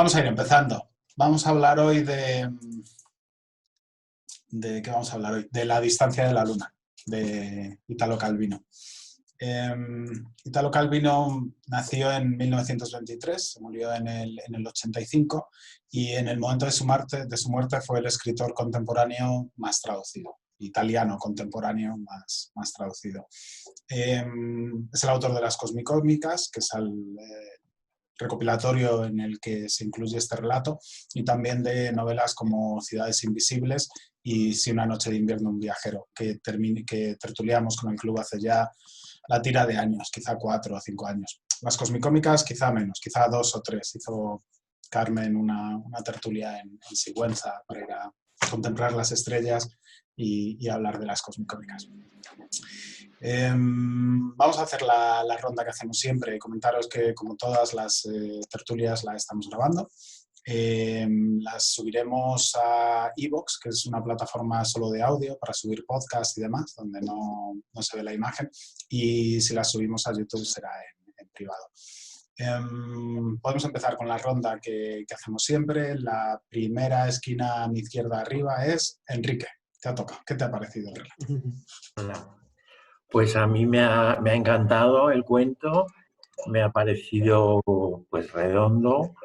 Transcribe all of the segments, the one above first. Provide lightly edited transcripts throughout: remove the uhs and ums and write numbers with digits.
Vamos a ir empezando. Vamos a hablar hoy ¿de qué vamos a hablar hoy? De la distancia de la Luna, de Italo Calvino. Italo Calvino nació en 1923, se murió en el 85 y en el momento de su muerte fue el escritor contemporáneo más traducido, italiano contemporáneo más traducido. Es el autor de las Cosmicómicas, que es el recopilatorio en el que se incluye este relato, y también de novelas como Ciudades Invisibles y Si una noche de invierno un viajero, que tertuliamos con el club hace ya la tira de años, quizá 4 o 5 años. Las Cosmicómicas quizá menos, quizá 2 o 3. Hizo Carmen una tertulia en Sigüenza para ir a contemplar las estrellas y hablar de las Cosmicómicas. Vamos a hacer la ronda que hacemos siempre, comentaros que como todas las tertulias las estamos grabando. Las subiremos a iVoox, que es una plataforma solo de audio para subir podcasts y demás, donde no se ve la imagen, y si las subimos a YouTube será en privado. Podemos empezar con la ronda que hacemos siempre. La primera esquina a mi izquierda arriba es Enrique. Te ha tocado. ¿Qué te ha parecido el relato? Hola. Pues a mí me ha encantado el cuento, me ha parecido pues redondo,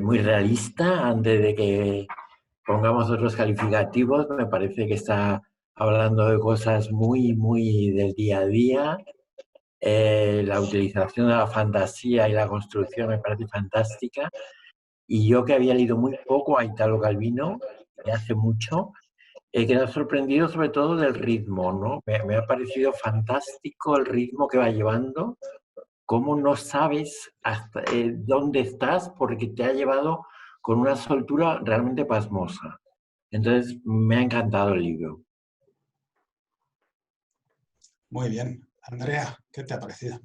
muy realista. Antes de que pongamos otros calificativos, me parece que está hablando de cosas muy del día a día. La utilización de la fantasía y la construcción me parece fantástica. Y yo, que había leído muy poco a Italo Calvino, de hace mucho, he quedado sorprendido sobre todo del ritmo, ¿no? Me ha parecido fantástico el ritmo que va llevando, cómo no sabes hasta dónde estás, porque te ha llevado con una soltura realmente pasmosa. Entonces, me ha encantado el libro. Muy bien. Andrea, ¿qué te ha parecido?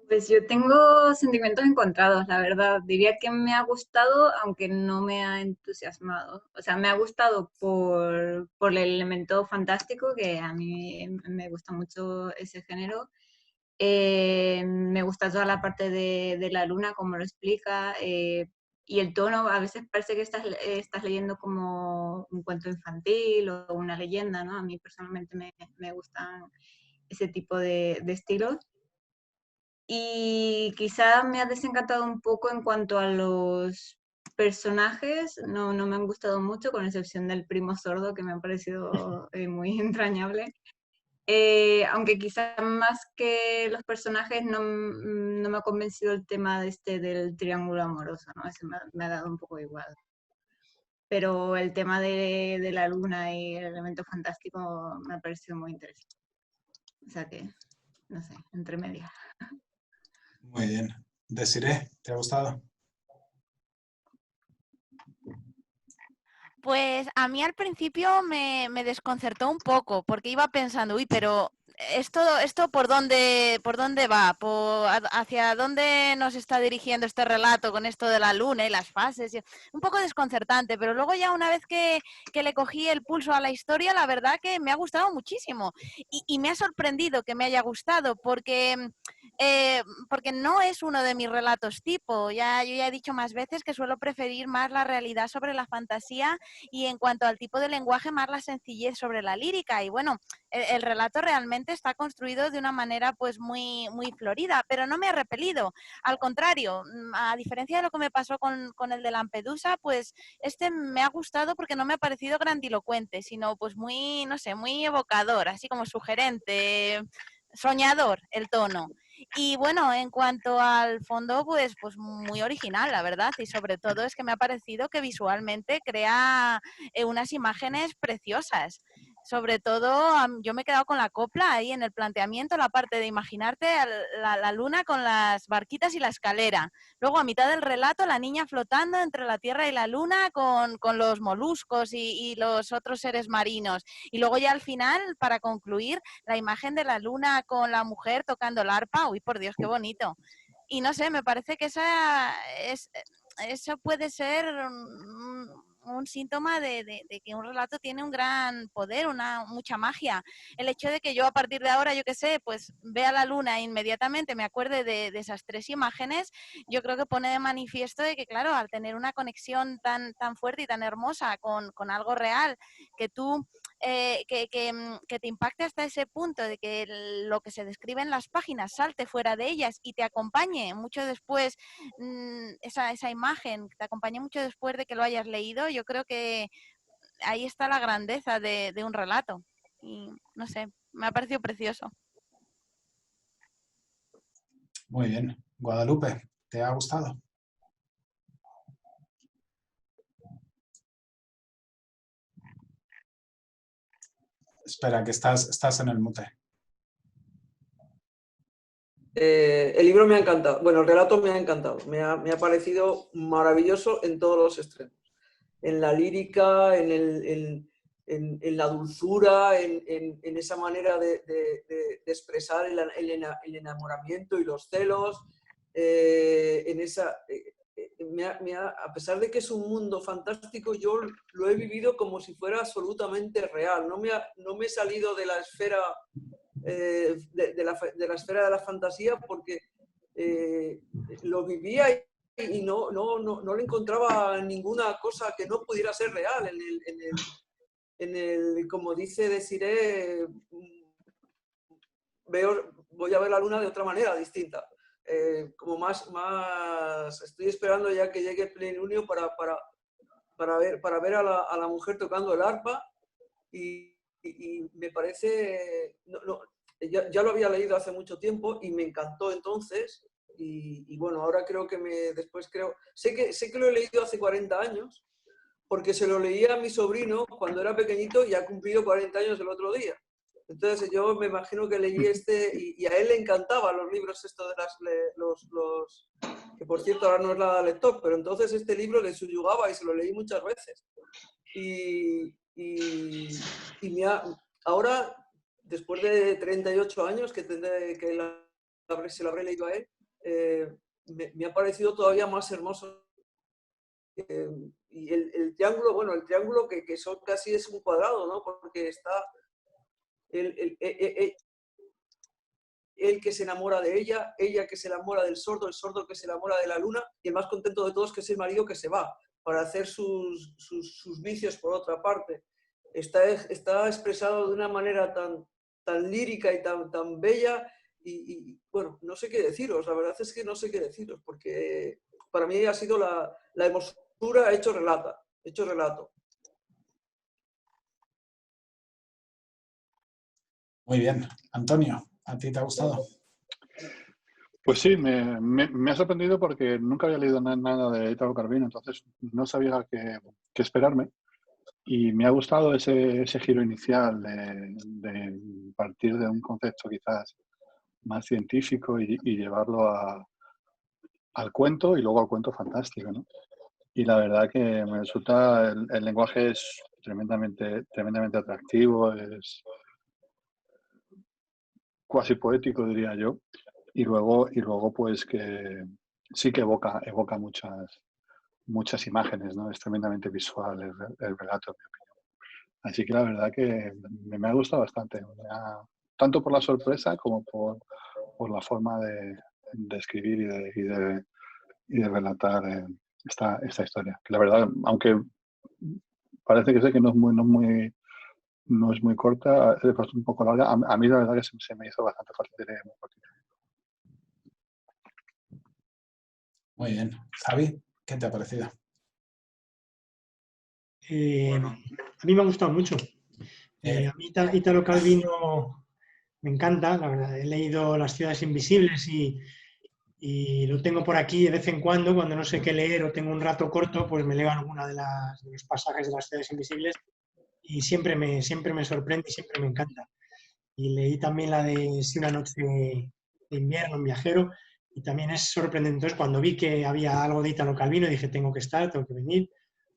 Pues yo tengo sentimientos encontrados, la verdad. Diría que me ha gustado, aunque no me ha entusiasmado. O sea, me ha gustado por el elemento fantástico, que a mí me gusta mucho ese género. Me gusta toda la parte de la luna, como lo explica, y el tono. A veces parece que estás leyendo como un cuento infantil o una leyenda, ¿no? A mí personalmente me gustan ese tipo de estilos. Y quizá me ha desencantado un poco en cuanto a los personajes. No me han gustado mucho, con excepción del primo sordo, que me ha parecido muy entrañable. Aunque quizá más que los personajes no me ha convencido el tema del triángulo amoroso, ¿no? Ese me ha dado un poco igual. Pero el tema de la luna y el elemento fantástico me ha parecido muy interesante. O sea que, no sé, entre medias. Muy bien. Desiree, ¿te ha gustado? Pues a mí al principio me desconcertó un poco, porque iba pensando, uy, pero esto ¿por dónde va? ¿Hacia dónde nos está dirigiendo este relato con esto de la luna y las fases? Un poco desconcertante, pero luego ya una vez que le cogí el pulso a la historia, la verdad que me ha gustado muchísimo. Y me ha sorprendido que me haya gustado, porque no es uno de mis relatos tipo. Yo ya he dicho más veces que suelo preferir más la realidad sobre la fantasía, y en cuanto al tipo de lenguaje, más la sencillez sobre la lírica. Y bueno, el relato realmente está construido de una manera pues muy florida, pero no me ha repelido. Al contrario, a diferencia de lo que me pasó con el de Lampedusa, pues este me ha gustado porque no me ha parecido grandilocuente, sino pues muy, no sé, muy evocador, así como sugerente, soñador el tono. Y bueno, en cuanto al fondo, pues muy original, la verdad, y sobre todo es que me ha parecido que visualmente crea unas imágenes preciosas. Sobre todo, yo me he quedado con la copla ahí en el planteamiento, la parte de imaginarte la luna con las barquitas y la escalera. Luego, a mitad del relato, la niña flotando entre la tierra y la luna con los moluscos y los otros seres marinos. Y luego ya al final, para concluir, la imagen de la luna con la mujer tocando el arpa. Uy, por Dios, qué bonito. Y no sé, me parece que eso puede ser un síntoma de que un relato tiene un gran poder, mucha magia. El hecho de que yo a partir de ahora, yo qué sé, pues vea la luna e inmediatamente me acuerde de esas 3 imágenes, yo creo que pone de manifiesto de que, claro, al tener una conexión tan fuerte y tan hermosa con algo real, que tú que te impacte hasta ese punto de que lo que se describe en las páginas salte fuera de ellas y te acompañe mucho después, esa imagen, te acompañe mucho después de que lo hayas leído, yo creo que ahí está la grandeza de un relato. Y no sé, me ha parecido precioso. Muy bien. Guadalupe, ¿te ha gustado? Espera, que estás en el mute. El libro me ha encantado. Bueno, el relato me ha encantado. Me ha parecido maravilloso en todos los extremos. En la lírica, en la dulzura, en esa manera de expresar el enamoramiento y los celos. A pesar de que es un mundo fantástico, yo lo he vivido como si fuera absolutamente real. No me he salido de la esfera de la esfera de la fantasía, porque lo vivía y no le encontraba ninguna cosa que no pudiera ser real. Como dice Desiree, voy a ver la luna de otra manera, distinta. Como más estoy esperando ya que llegue el plenilunio para ver a la mujer tocando el arpa, y me parece, ya lo había leído hace mucho tiempo y me encantó entonces, y bueno, ahora sé que lo he leído hace 40 años, porque se lo leía a mi sobrino cuando era pequeñito y ha cumplido 40 años el otro día. Entonces yo me imagino que leí y a él le encantaban los libros estos que por cierto ahora no es nada lector, pero entonces este libro le subyugaba y se lo leí muchas veces. Ahora, después de 38 años que se lo habré leído a él, me ha parecido todavía más hermoso. Y el triángulo, bueno, el triángulo que casi es un cuadrado, ¿no? Porque está él que se enamora de ella que se enamora del sordo, el sordo que se enamora de la luna, y el más contento de todos que es el marido que se va para hacer sus vicios por otra parte. Está expresado de una manera tan lírica y tan bella, y bueno, no sé qué deciros, la verdad es que no sé qué deciros, porque para mí ha sido la hermosura hecho relato. Muy bien. Antonio, ¿a ti te ha gustado? Pues sí, me ha sorprendido porque nunca había leído nada de Italo Calvino, entonces no sabía qué esperarme. Y me ha gustado ese giro inicial de partir de un concepto quizás más científico y llevarlo al cuento, y luego al cuento fantástico, ¿no? Y la verdad que me resulta, el lenguaje es tremendamente atractivo, es cuasi poético, diría yo. Y luego pues que sí que evoca muchas imágenes, ¿no? Es tremendamente visual el relato, en mi opinión. Así que la verdad que me ha gustado bastante, tanto por la sorpresa como por la forma de escribir y de relatar esta historia. Que la verdad, aunque parece que sé que no es muy corta, es un poco larga, a mí la verdad que se me hizo bastante fácil de leer. Muy bien. Javi, ¿qué te ha parecido? A mí me ha gustado mucho. A mí Italo Calvino me encanta, la verdad. He leído Las ciudades invisibles y lo tengo por aquí de vez en cuando no sé qué leer o tengo un rato corto, pues me leo alguna de los pasajes de Las ciudades invisibles y siempre me sorprende y siempre me encanta. Y leí también la de Si una noche de invierno, Un viajero, y también es sorprendente. Entonces, cuando vi que había algo de Italo Calvino, dije, tengo que venir,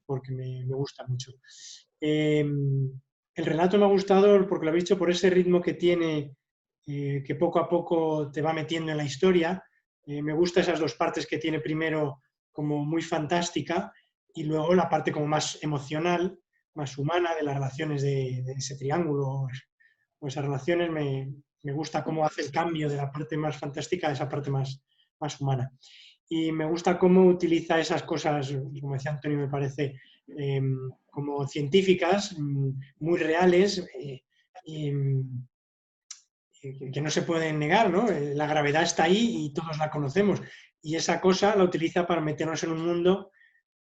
porque me gusta mucho. El relato me ha gustado porque lo he visto por ese ritmo que tiene, que poco a poco te va metiendo en la historia. Me gustan esas dos partes que tiene, primero como muy fantástica y luego la parte como más emocional, más humana de las relaciones de ese triángulo o esas relaciones. Me gusta cómo hace el cambio de la parte más fantástica a esa parte más humana. Y me gusta cómo utiliza esas cosas, como decía Antonio, me parece, como científicas, muy reales, que no se pueden negar, ¿no? La gravedad está ahí y todos la conocemos. Y esa cosa la utiliza para meternos en un mundo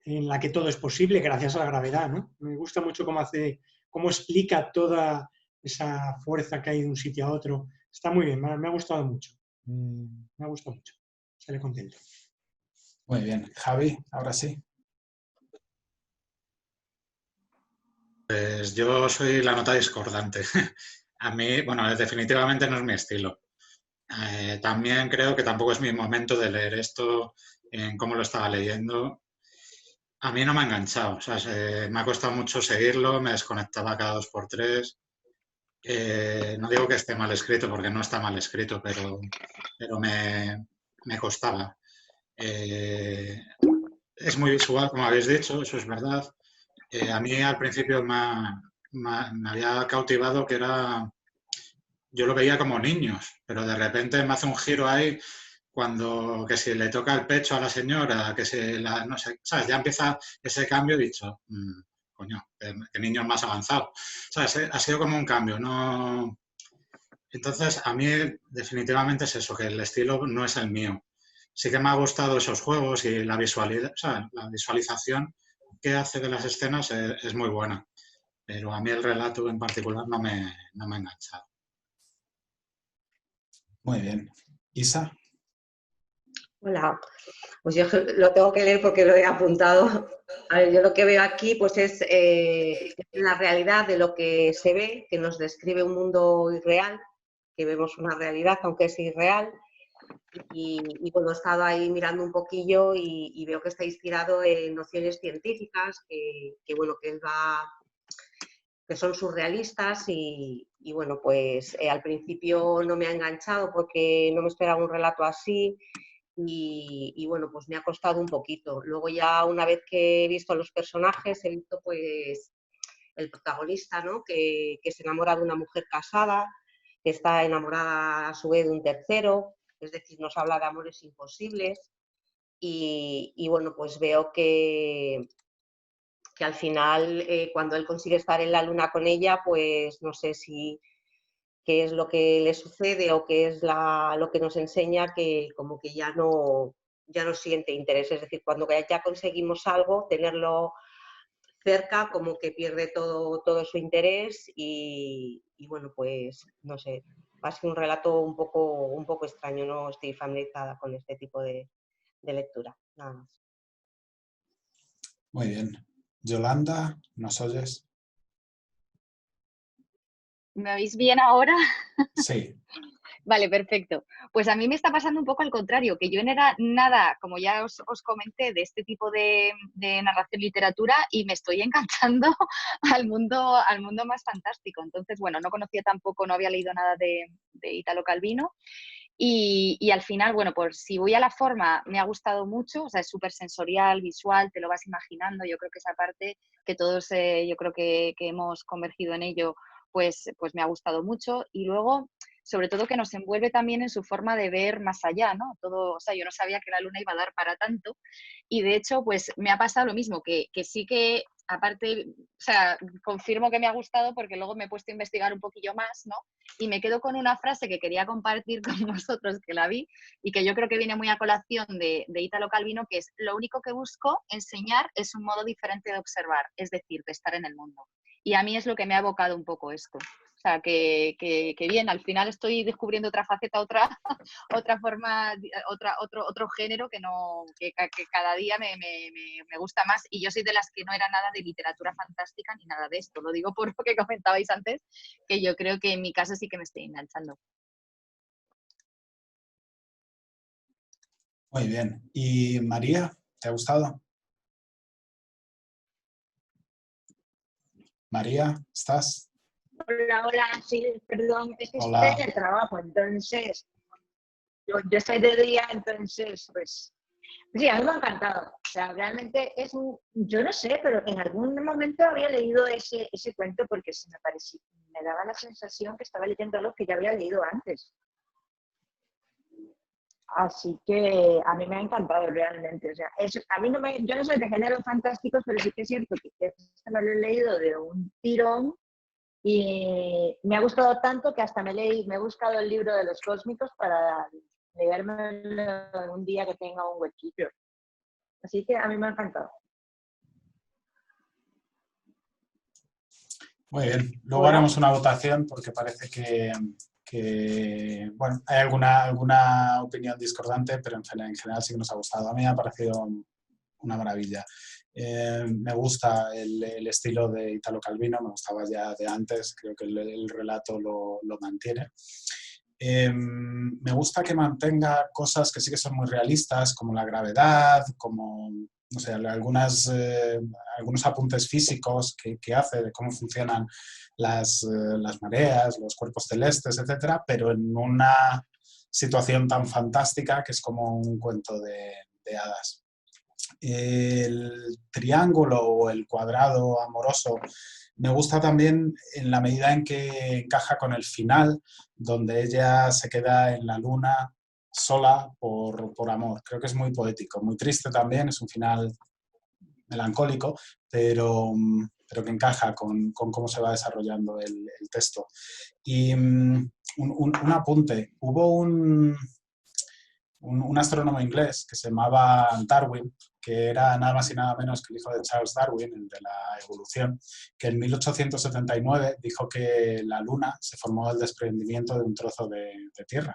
en la que todo es posible gracias a la gravedad, ¿no? Me gusta mucho cómo explica toda esa fuerza que hay de un sitio a otro. Está muy bien, me ha gustado mucho. Me ha gustado mucho. Estaré contento. Muy bien. Javi, ahora sí. Pues yo soy la nota discordante. A mí, bueno, definitivamente no es mi estilo. También creo que tampoco es mi momento de leer esto en cómo lo estaba leyendo. A mí no me ha enganchado, o sea, me ha costado mucho seguirlo, me desconectaba cada 2 por 3. No digo que esté mal escrito, porque no está mal escrito, pero me costaba. Es muy visual, como habéis dicho, eso es verdad. A mí al principio me había cautivado que yo lo veía como niños, pero de repente me hace un giro ahí cuando que si le toca el pecho a la señora, que no sé, ¿sabes? Ya empieza ese cambio y he dicho, coño, que niños más avanzados. ¿Sabes? Ha sido como un cambio, ¿no? Entonces, a mí definitivamente es eso, que el estilo no es el mío. Sí que me ha gustado esos juegos y la visualidad, o sea, la visualización que hace de las escenas es muy buena, pero a mí el relato en particular no me ha enganchado. Muy bien. Isa. Hola, pues yo lo tengo que leer porque lo he apuntado. A ver, yo lo que veo aquí pues es la realidad de lo que se ve, que nos describe un mundo irreal, que vemos una realidad aunque es irreal. Y bueno, he estado ahí mirando un poquillo y veo que está inspirado en nociones científicas bueno, que son surrealistas y bueno, pues al principio no me ha enganchado porque no me esperaba un relato así. Y bueno, pues me ha costado un poquito. Luego ya una vez que he visto a los personajes, he visto pues el protagonista, ¿no? Que se enamora de una mujer casada, que está enamorada a su vez de un tercero, es decir, nos habla de amores imposibles y bueno, pues veo que al final cuando él consigue estar en la luna con ella, pues no sé si qué es lo que le sucede o qué es lo que nos enseña que como que ya no siente interés. Es decir, cuando ya conseguimos algo, tenerlo cerca como que pierde todo su interés y bueno, pues no sé, ha sido un relato un poco extraño, no estoy familiarizada con este tipo de lectura. Nada más. Muy bien. Yolanda, ¿nos oyes? ¿Me oís bien ahora? Sí. Vale, perfecto. Pues a mí me está pasando un poco al contrario, que yo no era nada, como ya os comenté, de este tipo de narración literatura y me estoy encantando al mundo más fantástico. Entonces, bueno, no conocía tampoco, no había leído nada de Italo Calvino. Y al final, bueno, pues si voy a la forma, me ha gustado mucho, o sea, es súper sensorial, visual, te lo vas imaginando. Yo creo que esa parte que todos, yo creo que hemos convergido en ello, pues me ha gustado mucho. Y luego, sobre todo que nos envuelve también en su forma de ver más allá, ¿no? Todo, o sea, yo no sabía que la luna iba a dar para tanto y de hecho, pues me ha pasado lo mismo, que sí que, aparte, o sea, confirmo que me ha gustado porque luego me he puesto a investigar un poquillo más, ¿no? Y me quedo con una frase que quería compartir con vosotros, que la vi y que yo creo que viene muy a colación de Italo Calvino, que es: lo único que busco enseñar es un modo diferente de observar, es decir, de estar en el mundo. Y a mí es lo que me ha evocado un poco esto. O sea, que bien, al final estoy descubriendo otra faceta, otra forma, otro género que cada día me gusta más. Y yo soy de las que no era nada de literatura fantástica ni nada de esto. Lo digo por lo que comentabais antes, que yo creo que en mi caso sí que me estoy enganchando. Muy bien. ¿Y María, te ha gustado? María, ¿estás? Hola, sí, perdón, es que Hola. estoy en el trabajo, entonces yo estoy de día, entonces pues Sí, a mí me ha encantado. O sea, realmente es un... Yo no sé, pero en algún momento había leído ese cuento porque se me parecía, me daba la sensación que estaba leyendo algo que ya había leído antes. Así que a mí me ha encantado realmente. O sea, a mí no yo no soy de géneros fantásticos, pero sí que es cierto que este me lo he leído de un tirón y me ha gustado tanto que hasta me he buscado el libro de los cósmicos para leérmelo en un día que tenga un huequillo. Así que a mí me ha encantado. Muy bien. Luego Hola. haremos una votación porque parece que bueno, hay alguna opinión discordante, pero en general sí que nos ha gustado. A mí me ha parecido una maravilla. Me gusta el estilo de Italo Calvino, me gustaba ya de antes, creo que el relato lo mantiene. Me gusta que mantenga cosas que sí que son muy realistas, como la gravedad, como, no sé, algunos apuntes físicos que hace de cómo funcionan las mareas, los cuerpos celestes, etcétera, pero en una situación tan fantástica que es como un cuento de hadas. El triángulo o el cuadrado amoroso me gusta también en la medida en que encaja con el final, donde ella se queda en la luna sola por amor. Creo que es muy poético, muy triste también, es un final melancólico, pero que encaja con cómo se va desarrollando el texto. Y un apunte, hubo un astrónomo inglés que se llamaba Darwin, que era nada más y nada menos que el hijo de Charles Darwin, el de la evolución, que en 1879 dijo que la Luna se formó del desprendimiento de un trozo de tierra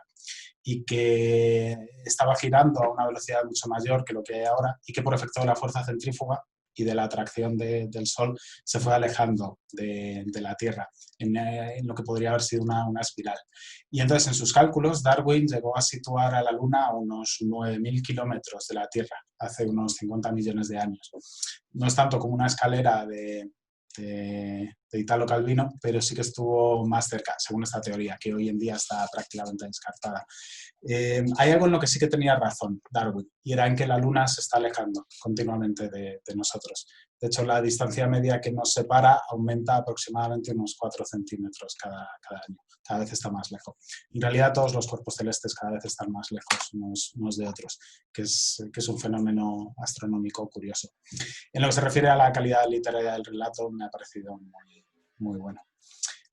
y que estaba girando a una velocidad mucho mayor que lo que hay ahora y que por efecto de la fuerza centrífuga y de la atracción del Sol se fue alejando de la Tierra en lo que podría haber sido una espiral. Y entonces en sus cálculos Darwin llegó a situar a la Luna a unos 9.000 kilómetros de la Tierra, hace unos 50 millones de años. No es tanto como una escalera de Italo Calvino, pero sí que estuvo más cerca, según esta teoría, que hoy en día está prácticamente descartada. Hay algo en lo que sí que tenía razón Darwin, y era en que la Luna se está alejando continuamente de nosotros. De hecho, la distancia media que nos separa aumenta aproximadamente unos 4 centímetros cada año. Cada vez está más lejos. En realidad, todos los cuerpos celestes cada vez están más lejos unos de otros, que es un fenómeno astronómico curioso. En lo que se refiere a la calidad literaria del relato, me ha parecido muy, muy bueno.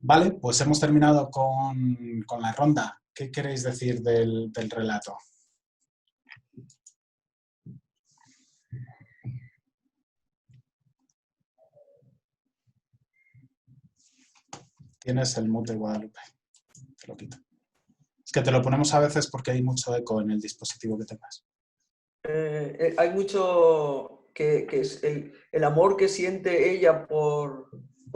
Vale, pues hemos terminado con la ronda. ¿Qué queréis decir del relato? Tienes el mute, Guadalupe. Te lo quito. Es que te lo ponemos a veces porque hay mucho eco en el dispositivo que tengas. Hay mucho que es el amor que siente ella por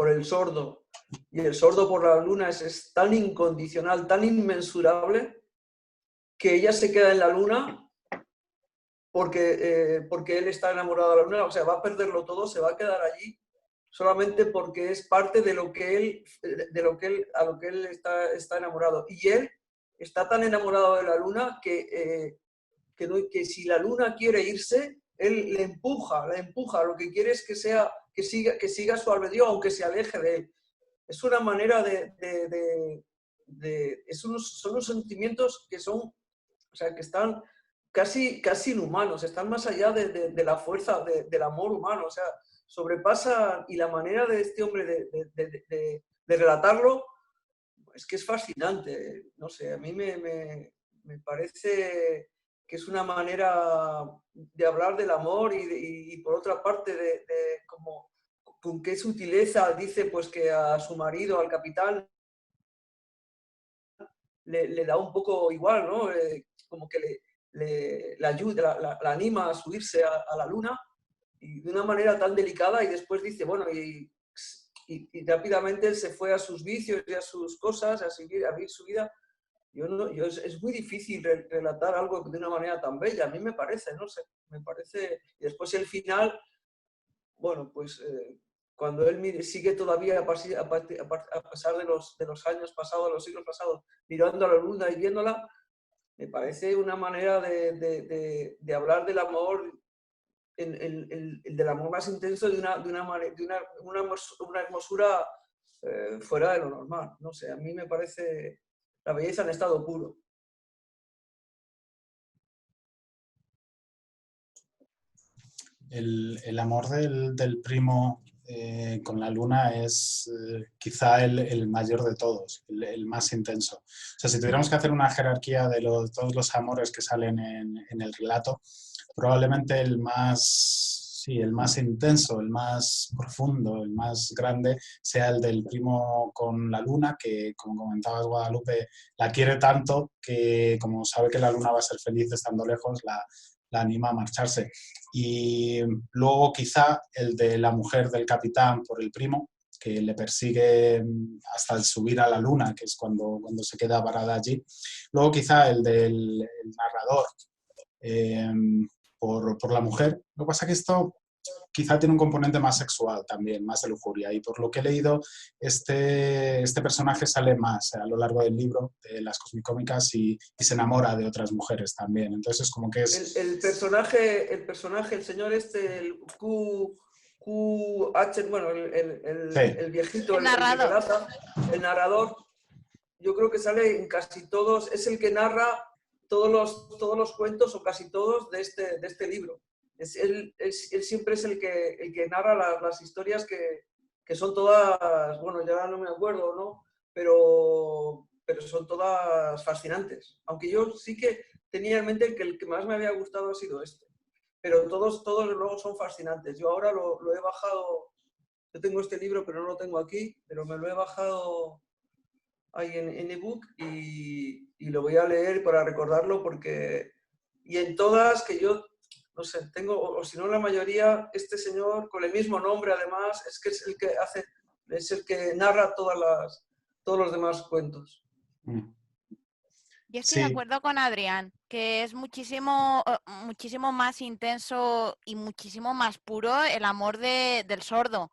el sordo y el sordo por la luna es tan incondicional, tan inmensurable, que ella se queda en la luna porque él está enamorado de la luna, o sea, va a perderlo todo, se va a quedar allí solamente porque es parte de lo que él está enamorado. Y él está tan enamorado de la luna que si la luna quiere irse, él le empuja, lo que quiere es que siga su albedrío, aunque se aleje de él. Es una manera son unos sentimientos que son, o sea, que están casi inhumanos, están más allá de la fuerza del amor humano, o sea, sobrepasa, y la manera de este hombre de relatarlo es que es fascinante, no sé, a mí me parece que es una manera de hablar del amor y por otra parte como con qué sutileza dice pues que a su marido, al capitán, le da un poco igual, ¿no? Como que le ayuda, la anima a subirse a la luna y de una manera tan delicada, y después dice, bueno, y rápidamente él se fue a sus vicios y a sus cosas, a vivir su vida. Es muy difícil relatar algo de una manera tan bella, a mí me parece, no sé, me parece. Y después el final, bueno, pues cuando él sigue todavía, a pesar de los años pasados, los siglos pasados, mirando a la luna y viéndola, Me parece una manera de hablar del amor, del amor más intenso de una hermosura fuera de lo normal. No sé, a mí me parece la belleza en estado puro. El amor del primo con la luna es quizá el mayor de todos, el más intenso. O sea, si tuviéramos que hacer una jerarquía de todos los amores que salen en el relato, probablemente el más intenso, el más profundo, el más grande, sea el del primo con la luna, que, como comentabas, Guadalupe, la quiere tanto que, como sabe que la luna va a ser feliz estando lejos, la anima a marcharse. Y luego quizá el de la mujer del capitán por el primo, que le persigue hasta el subir a la luna, que es cuando se queda varada allí. Luego quizá el del narrador por la mujer. Lo que pasa es que esto quizá tiene un componente más sexual también, más de lujuria. Y por lo que he leído, este personaje sale más a lo largo del libro, de las cosmicómicas, y se enamora de otras mujeres también. Entonces es como que es... El personaje, el señor este, el QH, bueno, el viejito, el narrador. El narrador, yo creo que sale en casi todos, es el que narra todos los cuentos, o casi todos, de este libro. Él siempre es el que narra las historias que son todas, bueno, ya no me acuerdo, ¿no? Pero son todas fascinantes. Aunque yo sí que tenía en mente que el que más me había gustado ha sido este. Pero todos luego son fascinantes. Yo ahora lo he bajado, yo tengo este libro, pero no lo tengo aquí, pero me lo he bajado ahí en ebook y lo voy a leer para recordarlo, porque... Y en todas que yo... No sé, tengo, o si no la mayoría, este señor con el mismo nombre además, es que es el que narra todos los demás cuentos. Yo estoy de acuerdo con Adrián, que es muchísimo más intenso y muchísimo más puro el amor del sordo.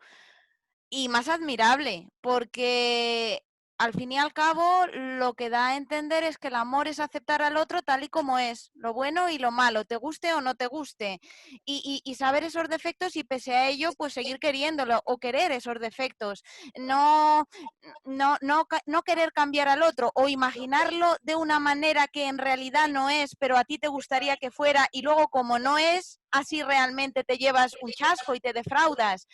Y más admirable, porque al fin y al cabo lo que da a entender es que el amor es aceptar al otro tal y como es, lo bueno y lo malo, te guste o no te guste, y saber esos defectos y pese a ello pues seguir queriéndolo o querer esos defectos, no querer cambiar al otro o imaginarlo de una manera que en realidad no es, pero a ti te gustaría que fuera y luego como no es, así realmente te llevas un chasco y te defraudas.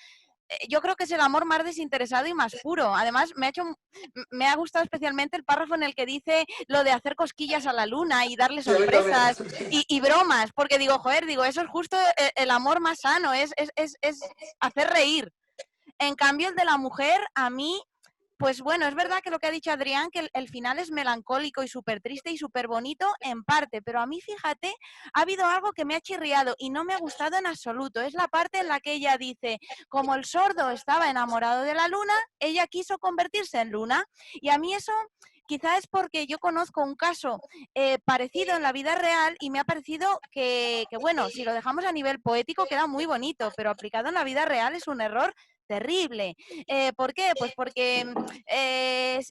Yo creo que es el amor más desinteresado y más puro. Además, me ha gustado especialmente el párrafo en el que dice lo de hacer cosquillas a la luna y darle sorpresas y bromas, porque digo, eso es justo el amor más sano, es hacer reír. En cambio, el de la mujer, a mí... Pues bueno, es verdad que lo que ha dicho Adrián, que el final es melancólico y súper triste y súper bonito en parte, pero a mí, fíjate, ha habido algo que me ha chirriado y no me ha gustado en absoluto. Es la parte en la que ella dice, como el sordo estaba enamorado de la luna, ella quiso convertirse en luna. Y a mí eso... Quizá es porque yo conozco un caso parecido en la vida real y me ha parecido que, bueno, si lo dejamos a nivel poético queda muy bonito, pero aplicado en la vida real es un error terrible. ¿Por qué? Pues porque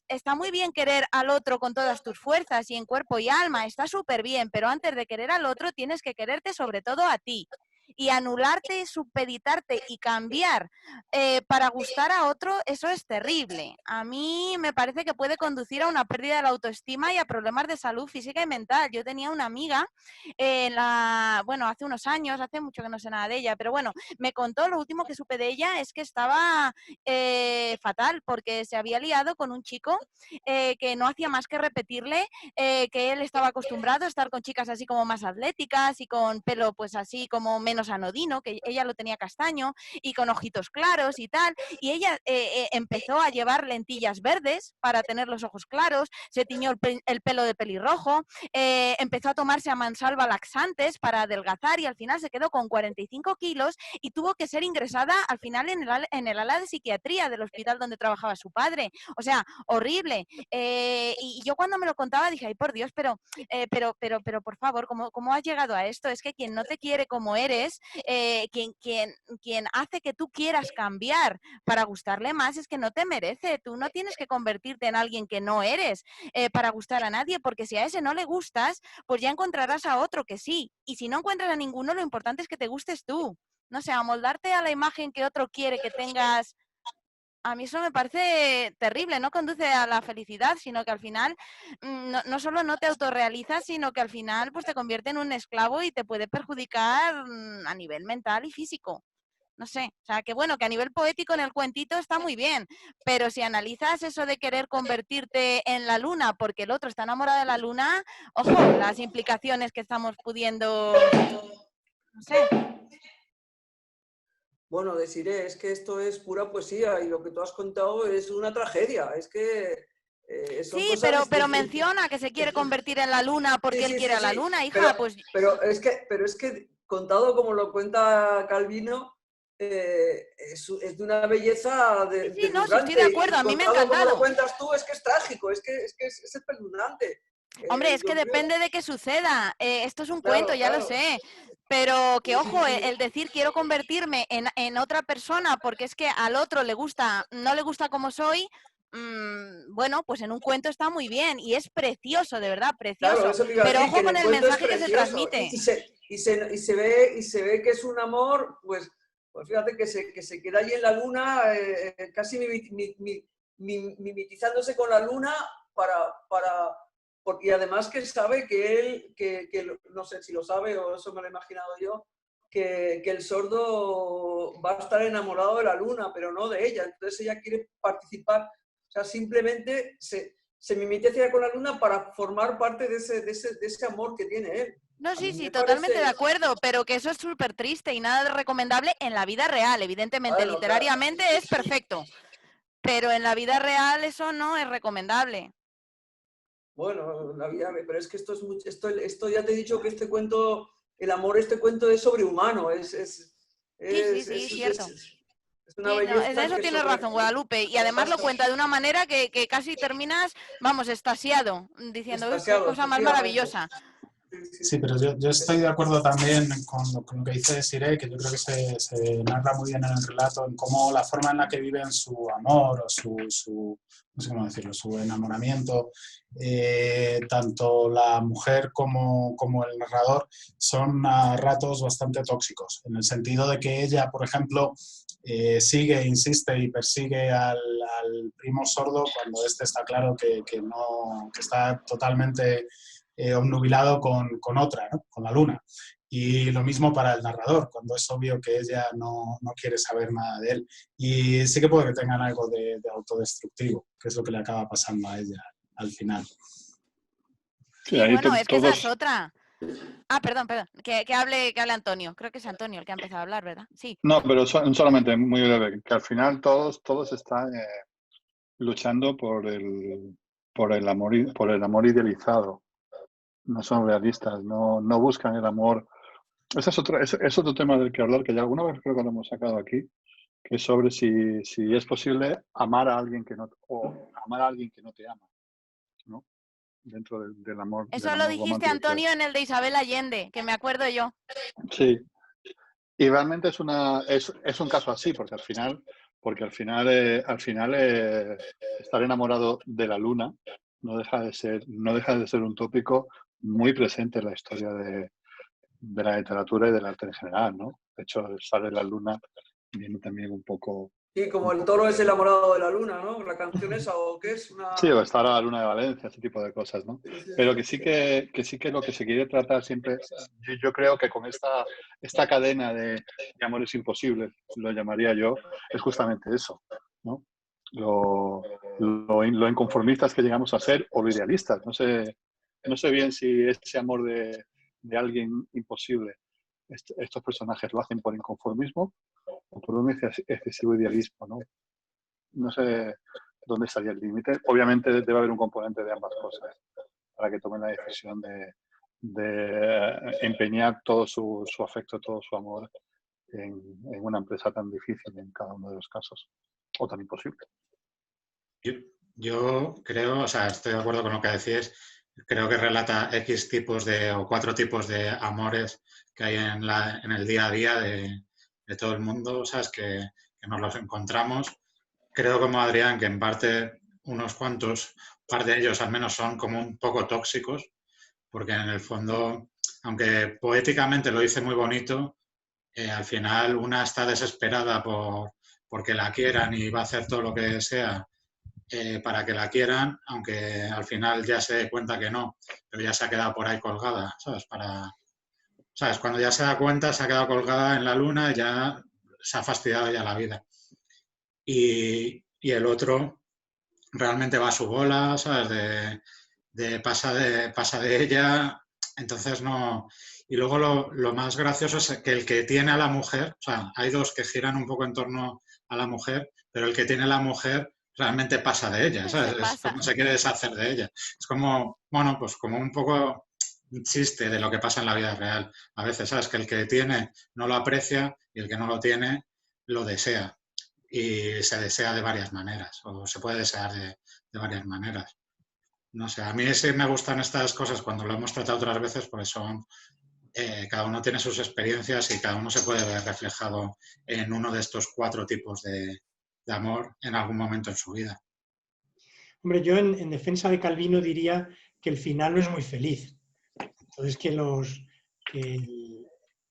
está muy bien querer al otro con todas tus fuerzas y en cuerpo y alma, está súper bien, pero antes de querer al otro tienes que quererte sobre todo a ti. Y anularte, supeditarte y cambiar para gustar a otro, eso es terrible. A mí me parece que puede conducir a una pérdida de la autoestima y a problemas de salud física y mental. Yo tenía una amiga, hace unos años, hace mucho que no sé nada de ella, pero bueno, me contó, lo último que supe de ella es que estaba fatal porque se había liado con un chico que no hacía más que repetirle que él estaba acostumbrado a estar con chicas así como más atléticas y con pelo pues así como menos anodino, que ella lo tenía castaño y con ojitos claros y tal, y ella empezó a llevar lentillas verdes para tener los ojos claros, se tiñó el pelo de pelirrojo, empezó a tomarse a mansalva laxantes para adelgazar y al final se quedó con 45 kilos y tuvo que ser ingresada al final en el ala de psiquiatría del hospital donde trabajaba su padre. O sea, horrible. Y yo cuando me lo contaba dije, ay, por Dios, pero por favor, ¿cómo has llegado a esto? Es que quien no te quiere como eres Entonces, quien hace que tú quieras cambiar para gustarle más es que no te merece. Tú no tienes que convertirte en alguien que no eres para gustar a nadie, porque si a ese no le gustas, pues ya encontrarás a otro que sí. Y si no encuentras a ninguno, lo importante es que te gustes tú. No sé, amoldarte a la imagen que otro quiere que tengas. A mí eso me parece terrible, no conduce a la felicidad, sino que al final no solo no te autorrealizas, sino que al final pues te convierte en un esclavo y te puede perjudicar a nivel mental y físico. No sé, o sea, que bueno, que a nivel poético en el cuentito está muy bien, pero si analizas eso de querer convertirte en la luna porque el otro está enamorado de la luna, ojo, las implicaciones que estamos pudiendo, no sé. Bueno, Desiree, es que esto es pura poesía y lo que tú has contado es una tragedia. Es que son Sí, cosas pero menciona que se quiere convertir en la luna porque él quiere a la luna, hija, pues... Pero es que contado como lo cuenta Calvino, es de una belleza Sí, no, sí, estoy deslumbrante. de acuerdo, Y a mí me ha contado como lo encantado. cuentas tú, es que es trágico, es espeluznante. Hombre, es que Dios mío. depende de que suceda. Esto es un cuento, Claro, ya lo claro. sé. Pero que, Sí, sí, ojo, sí. el decir quiero convertirme en otra persona porque es que al otro le gusta, no le gusta como soy, bueno, pues en un cuento está muy bien y es precioso, de verdad, Claro, precioso. eso te iba a Pero decir, que ojo en con el el cuento es mensaje que se precioso transmite. y se ve que es un amor, pues fíjate que se queda allí en la luna, casi mimetizándose con la luna y además que sabe que él, no sé si lo sabe o eso me lo he imaginado yo, que el sordo va a estar enamorado de la luna, pero no de ella. Entonces ella quiere participar, o sea, simplemente se mimetiza con la luna para formar parte de ese amor que tiene él. No, A sí, mí sí, me totalmente de parece... acuerdo, pero que eso es súper triste y nada de recomendable en la vida real. Evidentemente, Bueno, claro, literariamente es perfecto, pero en la vida real eso no es recomendable. bueno, la vida, pero es que esto ya te he dicho que este cuento, el amor, este cuento es sobrehumano, Sí, cierto. es una Sí, no, belleza eso que tienes razón, Guadalupe. Y además lo sobrepasa, cuenta de una manera que casi terminas, vamos, extasiado, diciendo, uy, qué extasiado, cosa más efectivamente. maravillosa. Sí, pero yo estoy de acuerdo también con lo que dice Desiree, que yo creo que se narra muy bien en el relato, en cómo la forma en la que viven su amor o no sé cómo decirlo, su enamoramiento, tanto la mujer como el narrador son a ratos bastante tóxicos, en el sentido de que ella, por ejemplo, sigue, insiste y persigue al primo sordo cuando este está claro que está totalmente obnubilado con otra, ¿no? Con la luna. Y lo mismo para el narrador, cuando es obvio que ella no quiere saber nada de él. Y sí que puede que tengan algo de autodestructivo, que es lo que le acaba pasando a ella al final. Sí, bueno, es que esa es otra. Ah, perdón, que hable Antonio. Creo que es Antonio el que ha empezado a hablar, ¿verdad? Sí. No, pero solamente muy breve, que al final todos están luchando por el amor idealizado. No son realistas, no buscan el amor. Ese es otro tema del que hablar, que ya alguna vez creo que lo hemos sacado aquí, que es sobre si es posible amar a alguien que no te ama, ¿no? Dentro del amor Eso lo dijiste, romántico que hay. Antonio, en el de Isabel Allende, que me acuerdo yo. Sí, y realmente es un caso así, porque al final estar enamorado de la luna no deja de ser un tópico muy presente en la historia de la literatura y del arte en general, ¿no? De hecho, sale la luna viene también un poco... Sí, como el toro es el enamorado de la luna, ¿no? La canción esa, o qué es una... Sí, o estar a la luna de Valencia, ese tipo de cosas, ¿no? Pero que sí que lo que se quiere tratar siempre, yo creo que con esta cadena de amores imposibles, lo llamaría yo, es justamente eso, ¿no? Lo inconformistas que llegamos a ser o lo idealistas. No sé bien si ese amor de alguien imposible, estos personajes lo hacen por inconformismo o por un excesivo idealismo, ¿no? No sé dónde estaría el límite. Obviamente debe haber un componente de ambas cosas para que tomen la decisión de empeñar todo su afecto, todo su amor en una empresa tan difícil en cada uno de los casos, o tan imposible. Yo creo, o sea, estoy de acuerdo con lo que decís. creo que relata X tipos o 4 tipos de amores que hay en el día a día de todo el mundo, ¿sabes? Que nos los encontramos. Creo como Adrián que en parte unos cuantos, par de ellos al menos son como un poco tóxicos, porque en el fondo, aunque poéticamente lo dice muy bonito, al final una está desesperada porque la quieran y va a hacer todo lo que sea para que la quieran, aunque al final ya se dé cuenta que no, pero ya se ha quedado por ahí colgada, ¿sabes? ¿Sabes? Cuando ya se da cuenta, se ha quedado colgada en la luna y ya se ha fastidiado ya la vida. Y el otro realmente va a su bola, ¿sabes? Pasa de ella, entonces no... Y luego lo más gracioso es que el que tiene a la mujer, o sea, hay dos que giran un poco en torno a la mujer, pero el que tiene a la mujer realmente pasa de ella, ¿sabes? No se quiere deshacer de ella. Es como, bueno, pues como un poco un chiste de lo que pasa en la vida real. A veces, ¿sabes? Que el que tiene no lo aprecia y el que no lo tiene lo desea. Y se desea de varias maneras, o se puede desear de varias maneras. No sé, a mí sí me gustan estas cosas cuando lo hemos tratado otras veces, porque son, cada uno tiene sus experiencias y cada uno se puede ver reflejado en uno de estos 4 tipos de amor en algún momento en su vida. Hombre, yo en defensa de Calvino diría que el final no es muy feliz. Entonces, que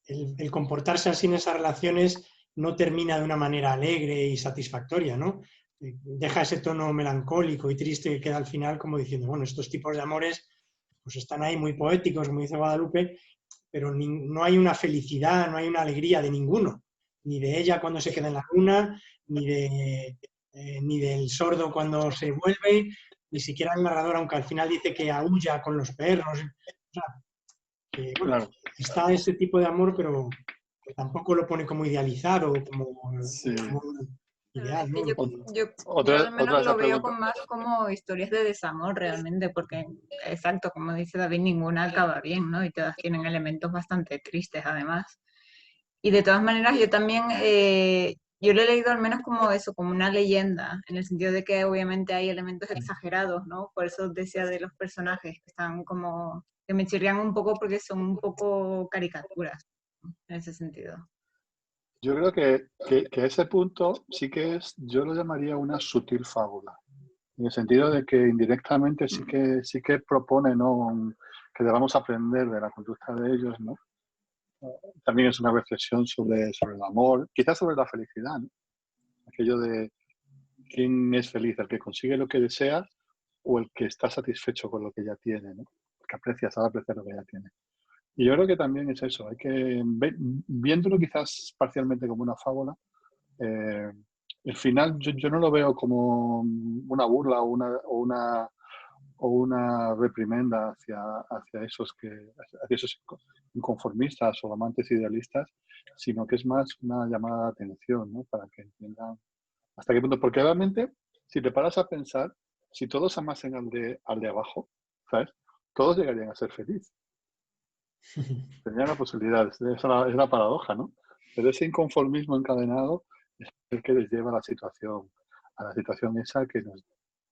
el comportarse así en esas relaciones no termina de una manera alegre y satisfactoria, ¿no? Deja ese tono melancólico y triste que queda al final como diciendo, bueno, estos tipos de amores pues están ahí muy poéticos, como dice Guadalupe, pero no hay una felicidad, no hay una alegría de ninguno, ni de ella cuando se queda en la luna, ni del sordo cuando se vuelve, ni siquiera el narrador, aunque al final dice que aúlla con los perros. O sea, que, bueno, claro, está ese tipo de amor, pero que tampoco lo pone como idealizado, como, Sí. como ideal, ¿no? Yo al menos lo veo más como historias de desamor realmente, porque, exacto, como dice David, ninguna acaba bien, ¿no? Y todas tienen elementos bastante tristes además. Y de todas maneras, yo también, yo lo he leído al menos como eso, como una leyenda, en el sentido de que obviamente hay elementos exagerados, ¿no? Por eso decía de los personajes, que están como, que me chirrían un poco porque son un poco caricaturas, ¿no? En ese sentido. Yo creo que ese punto sí que es, yo lo llamaría una sutil fábula, en el sentido de que indirectamente sí que propone, ¿no? Que debamos aprender de la conducta de ellos, ¿no? También es una reflexión sobre el amor, quizás sobre la felicidad, ¿no? Aquello de quién es feliz, el que consigue lo que desea o el que está satisfecho con lo que ya tiene, ¿no? El que sabe apreciar lo que ya tiene. Y yo creo que también es eso, hay que, viéndolo quizás parcialmente como una fábula, el final yo no lo veo como una burla o una reprimenda hacia esos inconformistas o amantes idealistas, sino que es más una llamada de atención, ¿no? Para que entiendan hasta qué punto, porque realmente, si te paras a pensar, si todos amasen al de abajo, ¿sabes? Todos llegarían a ser felices. Tendrían la posibilidad, es la paradoja, ¿no? Pero ese inconformismo encadenado es el que les lleva a la situación esa que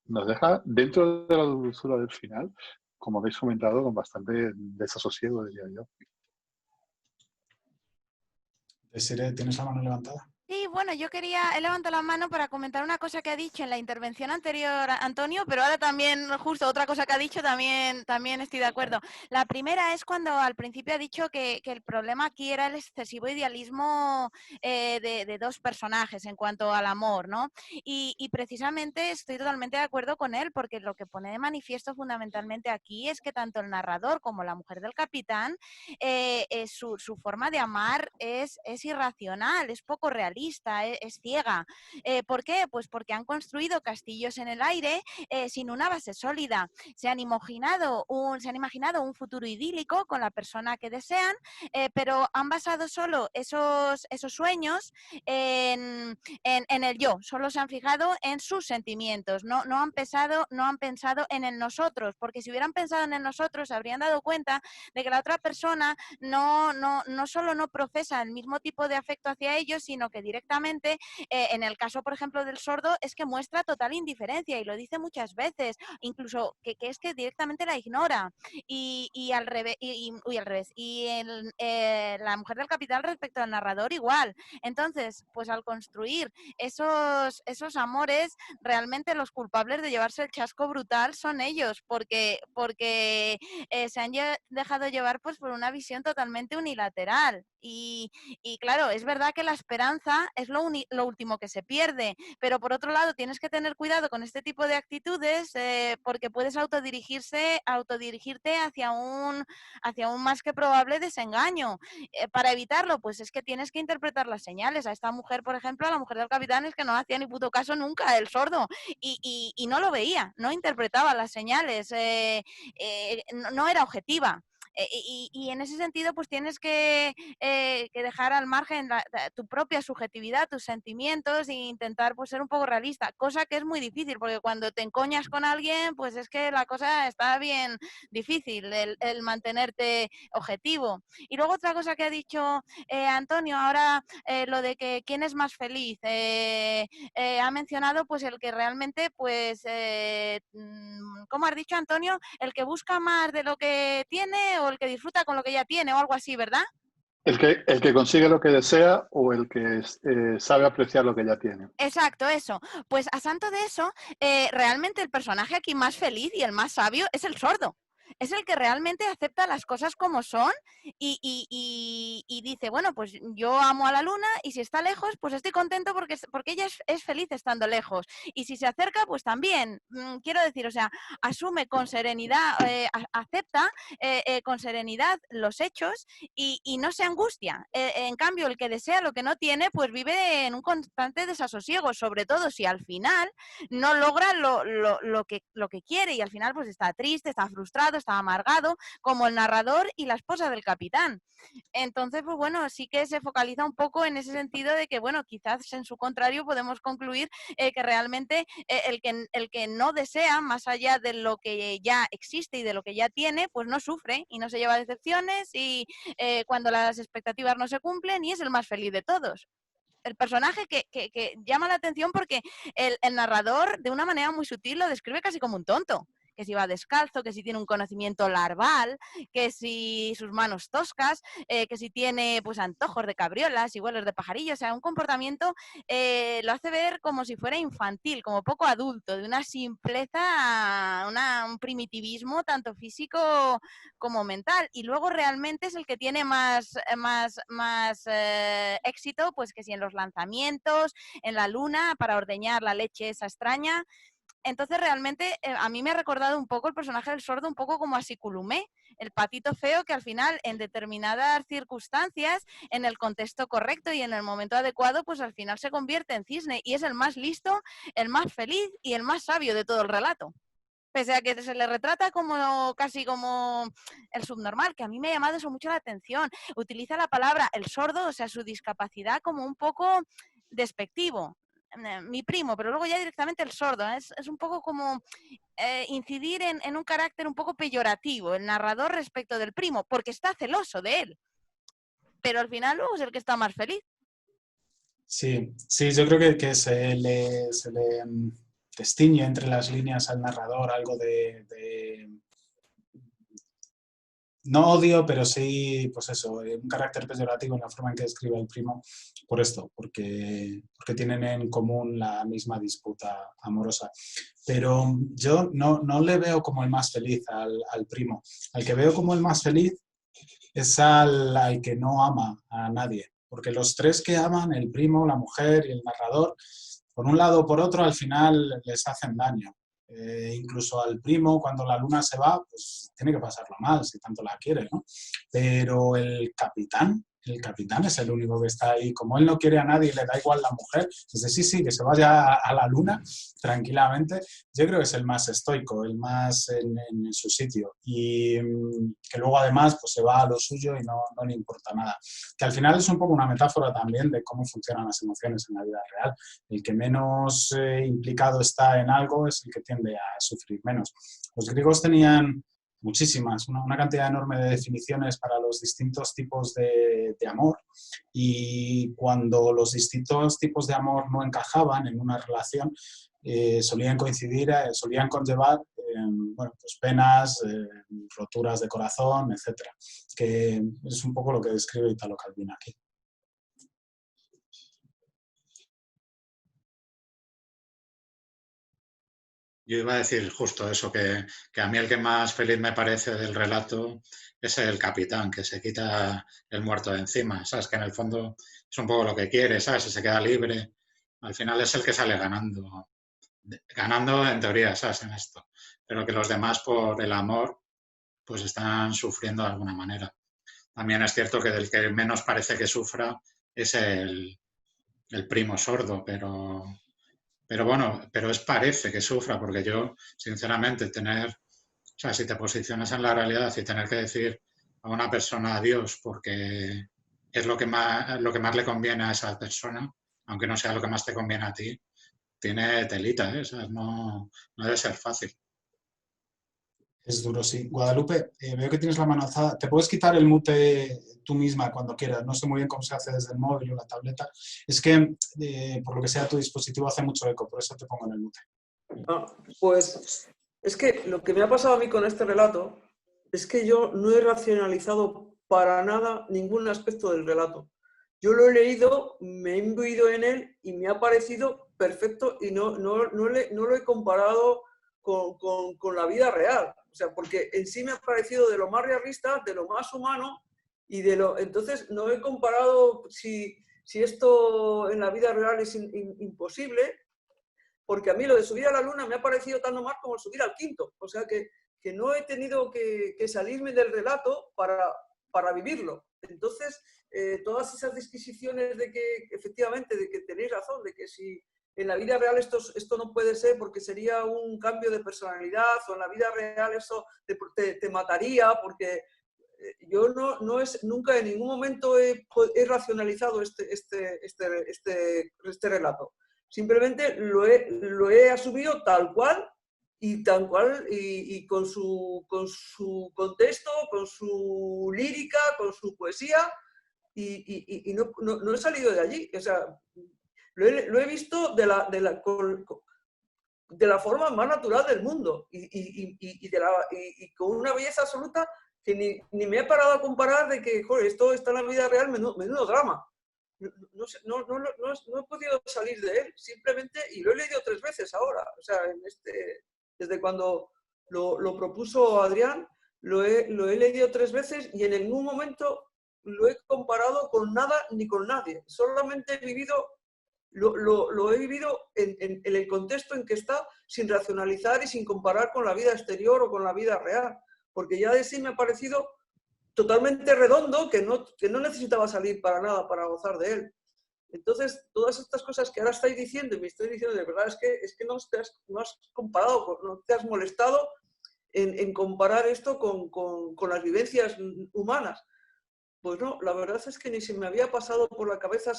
nos deja dentro de la dulzura del final, como habéis comentado, con bastante desasosiego, diría yo. Desiree, ¿tienes la mano levantada? Sí, bueno, he levantado la mano para comentar una cosa que ha dicho en la intervención anterior Antonio, pero ahora también, justo otra cosa que ha dicho, también estoy de acuerdo. La primera es cuando al principio ha dicho que el problema aquí era el excesivo idealismo de dos personajes en cuanto al amor, ¿no? Y precisamente estoy totalmente de acuerdo con él, porque lo que pone de manifiesto fundamentalmente aquí es que tanto el narrador como la mujer del capitán, su forma de amar es irracional, es poco realista. Es ciega. ¿Por qué? Pues porque han construido castillos en el aire sin una base sólida. Se han imaginado un futuro idílico con la persona que desean, pero han basado solo esos sueños en el yo. Solo se han fijado en sus sentimientos. No han pensado en el nosotros, porque si hubieran pensado en el nosotros, se habrían dado cuenta de que la otra persona no solo no profesa el mismo tipo de afecto hacia ellos, sino que directamente perfectamente. En el caso, por ejemplo, del sordo, es que muestra total indiferencia y lo dice muchas veces, incluso que es que directamente la ignora. Y al revés, al revés. Y la mujer del capitán respecto al narrador igual. Entonces, pues al construir esos amores, realmente los culpables de llevarse el chasco brutal son ellos, porque se han dejado llevar pues por una visión totalmente unilateral. Y claro, es verdad que la esperanza es lo último que se pierde, pero por otro lado tienes que tener cuidado con este tipo de actitudes porque puedes autodirigirte hacia un más que probable desengaño. Para evitarlo, pues es que tienes que interpretar las señales. A esta mujer, por ejemplo, a la mujer del capitán, es que no hacía ni puto caso nunca el sordo y no lo veía, no interpretaba las señales, no era objetiva. Y en ese sentido, pues tienes que dejar al margen tu propia subjetividad, tus sentimientos e intentar pues ser un poco realista, cosa que es muy difícil, porque cuando te encoñas con alguien, pues es que la cosa está bien difícil, el mantenerte objetivo. Y luego otra cosa que ha dicho Antonio, ahora lo de que quién es más feliz, ha mencionado pues el que realmente, pues, ¿cómo has dicho, Antonio? El que busca más de lo que tiene o el que disfruta con lo que ya tiene o algo así, ¿verdad? El que consigue lo que desea o el que sabe apreciar lo que ya tiene. Exacto, eso. Pues a santo de eso, realmente el personaje aquí más feliz y el más sabio es el sordo. Es el que realmente acepta las cosas como son y dice, bueno, pues yo amo a la luna y si está lejos, pues estoy contento porque ella es feliz estando lejos. Y si se acerca, pues también. Quiero decir, o sea, asume con serenidad, acepta con serenidad los hechos y no se angustia. En cambio, el que desea lo que no tiene, pues vive en un constante desasosiego, sobre todo si al final no logra lo que quiere y al final pues está triste, está frustrado, está amargado, como el narrador y la esposa del capitán. Entonces, pues bueno, sí que se focaliza un poco en ese sentido de que, bueno, quizás en su contrario podemos concluir que realmente el que no desea, más allá de lo que ya existe y de lo que ya tiene, pues no sufre y no se lleva decepciones y cuando las expectativas no se cumplen y es el más feliz de todos. El personaje que llama la atención porque el narrador de una manera muy sutil lo describe casi como un tonto. Que si va descalzo, que si tiene un conocimiento larval, que si sus manos toscas, que si tiene pues antojos de cabriolas y vuelos de pajarillos, o sea, un comportamiento lo hace ver como si fuera infantil, como poco adulto, de una simpleza, un primitivismo tanto físico como mental. Y luego realmente es el que tiene más éxito, pues que si en los lanzamientos, en la luna, para ordeñar la leche esa extraña. Entonces realmente a mí me ha recordado un poco el personaje del sordo, un poco como a Siculumé, el patito feo que al final en determinadas circunstancias, en el contexto correcto y en el momento adecuado, pues al final se convierte en cisne y es el más listo, el más feliz y el más sabio de todo el relato. Pese a que se le retrata como casi como el subnormal, que a mí me ha llamado eso mucho la atención. Utiliza la palabra el sordo, o sea, su discapacidad como un poco despectivo. Mi primo, pero luego ya directamente el sordo. Es un poco como incidir en un carácter un poco peyorativo, el narrador respecto del primo, porque está celoso de él. Pero al final luego es el que está más feliz. Sí, yo creo que se le destiñe entre las líneas al narrador algo de no odio, pero sí, pues eso, un carácter peyorativo en la forma en que describe el primo, por esto, porque tienen en común la misma disputa amorosa. Pero yo no le veo como el más feliz al primo. Al que veo como el más feliz es al que no ama a nadie. Porque los tres que aman, el primo, la mujer y el narrador, por un lado o por otro, al final les hacen daño. Incluso al primo, cuando la luna se va, pues tiene que pasarlo mal, si tanto la quiere, ¿no? Pero el capitán es el único que está ahí. Como él no quiere a nadie y le da igual la mujer, dice, sí, que se vaya a la luna tranquilamente. Yo creo que es el más estoico, el más en su sitio. Y que luego además pues se va a lo suyo y no le importa nada. Que al final es un poco una metáfora también de cómo funcionan las emociones en la vida real. El que menos implicado está en algo es el que tiende a sufrir menos. Los griegos tenían muchísimas, una cantidad enorme de definiciones para los distintos tipos de amor, y cuando los distintos tipos de amor no encajaban en una relación, solían coincidir, solían conllevar bueno, pues penas, roturas de corazón, etcétera, que es un poco lo que describe Italo Calvino aquí. Yo iba a decir justo eso, que a mí el que más feliz me parece del relato es el capitán, que se quita el muerto de encima, ¿sabes? Que en el fondo es un poco lo que quiere, ¿sabes? Si se queda libre, al final es el que sale ganando en teoría, ¿sabes? En esto. Pero que los demás por el amor pues están sufriendo de alguna manera. También es cierto que del que menos parece que sufra es el primo sordo, pero bueno, pero parece que sufra, porque yo, sinceramente, o sea, si te posicionas en la realidad y tener que decir a una persona adiós porque es lo que más le conviene a esa persona, aunque no sea lo que más te conviene a ti, tiene telita, ¿eh? O sea, no debe ser fácil. Es duro, sí. Guadalupe, veo que tienes la mano alzada. ¿Te puedes quitar el mute tú misma cuando quieras? No sé muy bien cómo se hace desde el móvil o la tableta. Es que, por lo que sea, tu dispositivo hace mucho eco, por eso te pongo en el mute. Pues es que lo que me ha pasado a mí con este relato es que yo no he racionalizado para nada ningún aspecto del relato. Yo lo he leído, me he imbuido en él y me ha parecido perfecto, y no lo he comparado con la vida real. O sea, porque en sí me ha parecido de lo más realista, de lo más humano, y entonces no he comparado si esto en la vida real es imposible, porque a mí lo de subir a la luna me ha parecido tan normal como el subir al quinto. O sea que no he tenido que salirme del relato para vivirlo. Entonces, todas esas disquisiciones de que, efectivamente, de que tenéis razón, de que si en la vida real esto no puede ser porque sería un cambio de personalidad, o en la vida real eso te mataría, porque yo nunca en ningún momento he racionalizado este relato. Simplemente lo he asumido tal cual y con su contexto, con su lírica, con su poesía, y no he salido de allí. O sea, lo he visto de la forma más natural del mundo y con una belleza absoluta que ni me he parado a comparar de que, joder, esto está en la vida real, menudo drama. No he podido salir de él, simplemente, y lo he leído 3 veces ahora. O sea, desde cuando lo propuso Adrián, lo he leído 3 veces y en ningún momento lo he comparado con nada ni con nadie. Solamente he vivido... Lo he vivido en el contexto en que está, sin racionalizar y sin comparar con la vida exterior o con la vida real, porque ya de sí me ha parecido totalmente redondo, que no necesitaba salir para nada para gozar de él. Entonces, todas estas cosas que ahora estáis diciendo y me estoy diciendo, de verdad, es que no has comparado, no te has molestado en comparar esto con las vivencias humanas. Pues no, la verdad es que ni se me había pasado por la cabeza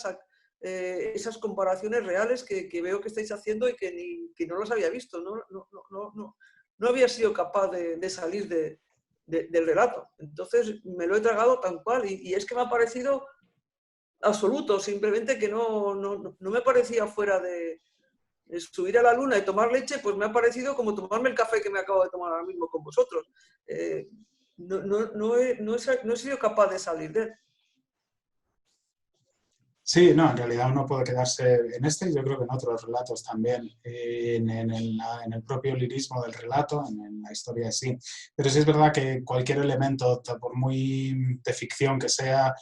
esas comparaciones reales que veo que estáis haciendo y que no las había visto. No había sido capaz de salir del relato. Entonces me lo he tragado tal cual y es que me ha parecido absoluto, simplemente que no me parecía fuera de subir a la luna y tomar leche, pues me ha parecido como tomarme el café que me acabo de tomar ahora mismo con vosotros. No he sido capaz de salir de él. Sí, no, en realidad uno puede quedarse en este y yo creo que en otros relatos también, en el propio lirismo del relato, en la historia en sí. Pero sí es verdad que cualquier elemento, por muy de ficción que sea,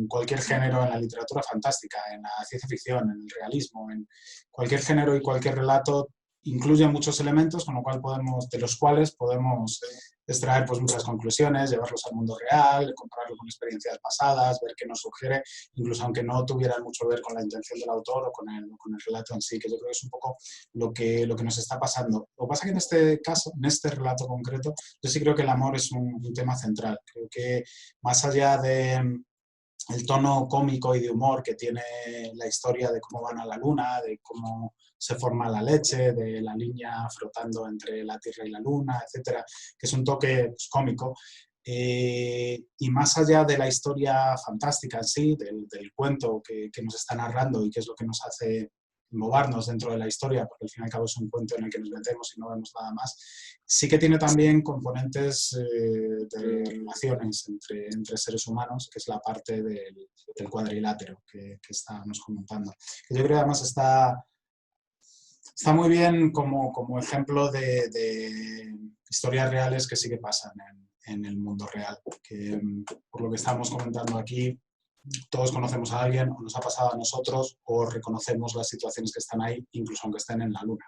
cualquier género en la literatura fantástica, en la ciencia ficción, en el realismo, en cualquier género y cualquier relato, incluye muchos elementos de los cuales podemos extraer pues, muchas conclusiones, llevarlos al mundo real, compararlo con experiencias pasadas, ver qué nos sugiere, incluso aunque no tuvieran mucho que ver con la intención del autor o con el relato en sí, que yo creo que es un poco lo que nos está pasando. Lo que pasa es que en este caso, en este relato concreto, yo sí creo que el amor es un tema central. Creo que más allá de el tono cómico y de humor que tiene la historia de cómo van a la luna, de cómo se forma la leche, de la niña flotando entre la Tierra y la Luna, etcétera, que es un toque pues, cómico. Y más allá de la historia fantástica en sí, del cuento que nos está narrando y que es lo que nos hace movernos dentro de la historia, porque al fin y al cabo es un cuento en el que nos metemos y no vemos nada más, sí que tiene también componentes de relaciones entre seres humanos, que es la parte del cuadrilátero que estábamos comentando. Yo creo que además está muy bien como ejemplo de historias reales que sí que pasan en el mundo real, que por lo que estamos comentando aquí, todos conocemos a alguien, o nos ha pasado a nosotros, o reconocemos las situaciones que están ahí, incluso aunque estén en la luna.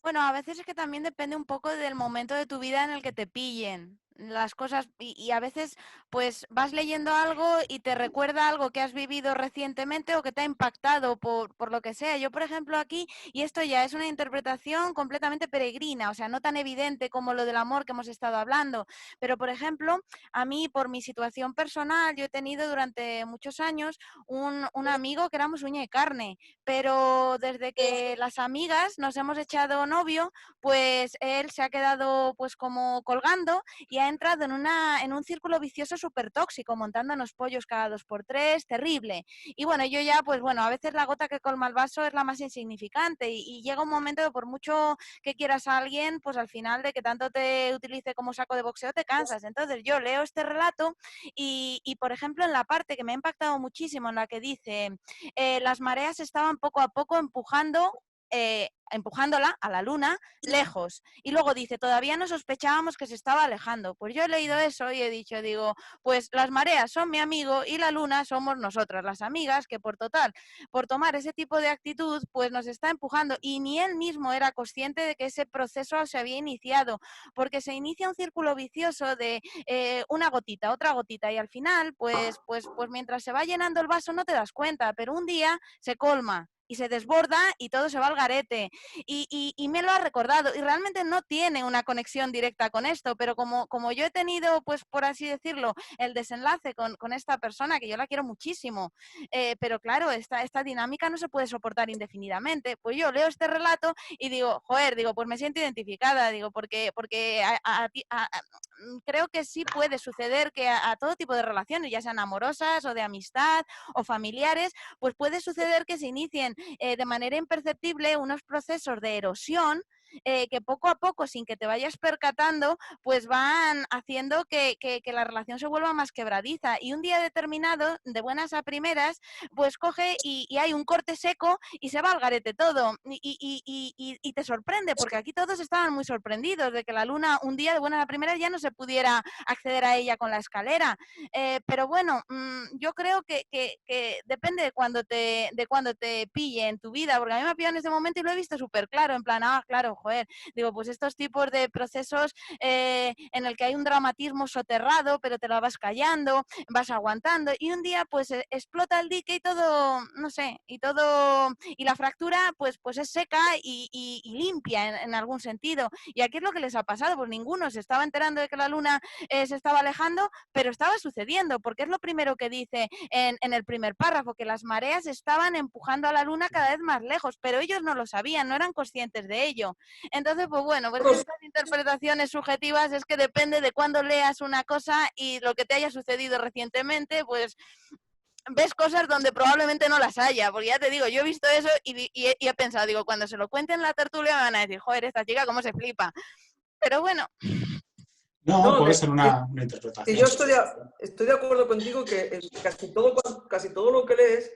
Bueno, a veces es que también depende un poco del momento de tu vida en el que te pillen las cosas y a veces pues vas leyendo algo y te recuerda algo que has vivido recientemente o que te ha impactado por lo que sea. Yo, por ejemplo, aquí, y esto ya es una interpretación completamente peregrina, o sea, no tan evidente como lo del amor que hemos estado hablando, pero, por ejemplo, a mí, por mi situación personal, yo he tenido durante muchos años un amigo que éramos uña y carne, pero desde que las amigas nos hemos echado novio, pues él se ha quedado pues como colgando y ha entrado en un círculo vicioso súper tóxico, montándonos pollos cada 2x3, terrible. Y bueno, yo ya, pues bueno, a veces la gota que colma el vaso es la más insignificante y llega un momento que por mucho que quieras a alguien, pues al final de que tanto te utilice como saco de boxeo te cansas. Entonces yo leo este relato y por ejemplo, en la parte que me ha impactado muchísimo, en la que dice, las mareas estaban poco a poco empujándola a la luna lejos. Y luego dice, todavía no sospechábamos que se estaba alejando. Pues yo he leído eso y he dicho, digo, pues las mareas son mi amigo y la luna somos nosotras, las amigas, que por tomar ese tipo de actitud, pues nos está empujando. Y ni él mismo era consciente de que ese proceso se había iniciado, porque se inicia un círculo vicioso de una gotita, otra gotita, y al final, pues mientras se va llenando el vaso no te das cuenta, pero un día se colma y se desborda y todo se va al garete. Y me lo ha recordado. Y realmente no tiene una conexión directa con esto, pero como yo he tenido, pues por así decirlo, el desenlace con esta persona, que yo la quiero muchísimo, pero claro, esta dinámica no se puede soportar indefinidamente. Pues yo leo este relato y digo, joder, digo, pues me siento identificada, digo, porque creo que sí puede suceder que a todo tipo de relaciones, ya sean amorosas o de amistad o familiares, pues puede suceder que se inicien de manera imperceptible unos procesos de erosión que poco a poco, sin que te vayas percatando, pues van haciendo que la relación se vuelva más quebradiza. Y un día determinado, de buenas a primeras, pues coge y hay un corte seco y se va al garete todo. Y te sorprende, porque aquí todos estaban muy sorprendidos de que la luna un día de buenas a primeras ya no se pudiera acceder a ella con la escalera. Pero bueno, yo creo que depende de cuando te pille en tu vida, porque a mí me ha pillado en ese momento y lo he visto súper claro, en plan, claro, joder, digo, pues estos tipos de procesos en el que hay un dramatismo soterrado, pero te lo vas callando, vas aguantando, y un día pues explota el dique y todo, no sé, y la fractura pues es seca y limpia en algún sentido. Y aquí es lo que les ha pasado, pues ninguno se estaba enterando de que la luna se estaba alejando, pero estaba sucediendo, porque es lo primero que dice en el primer párrafo, que las mareas estaban empujando a la luna cada vez más lejos, pero ellos no lo sabían, no eran conscientes de ello. Entonces, pues bueno, pues estas interpretaciones subjetivas es que depende de cuándo leas una cosa y lo que te haya sucedido recientemente, pues ves cosas donde probablemente no las haya, porque ya te digo, yo he visto eso y he pensado, digo, cuando se lo cuenten en la tertulia me van a decir, joder, esta chica cómo se flipa. Pero bueno. No, puede ser una interpretación. Yo estoy de acuerdo contigo que casi todo lo que lees,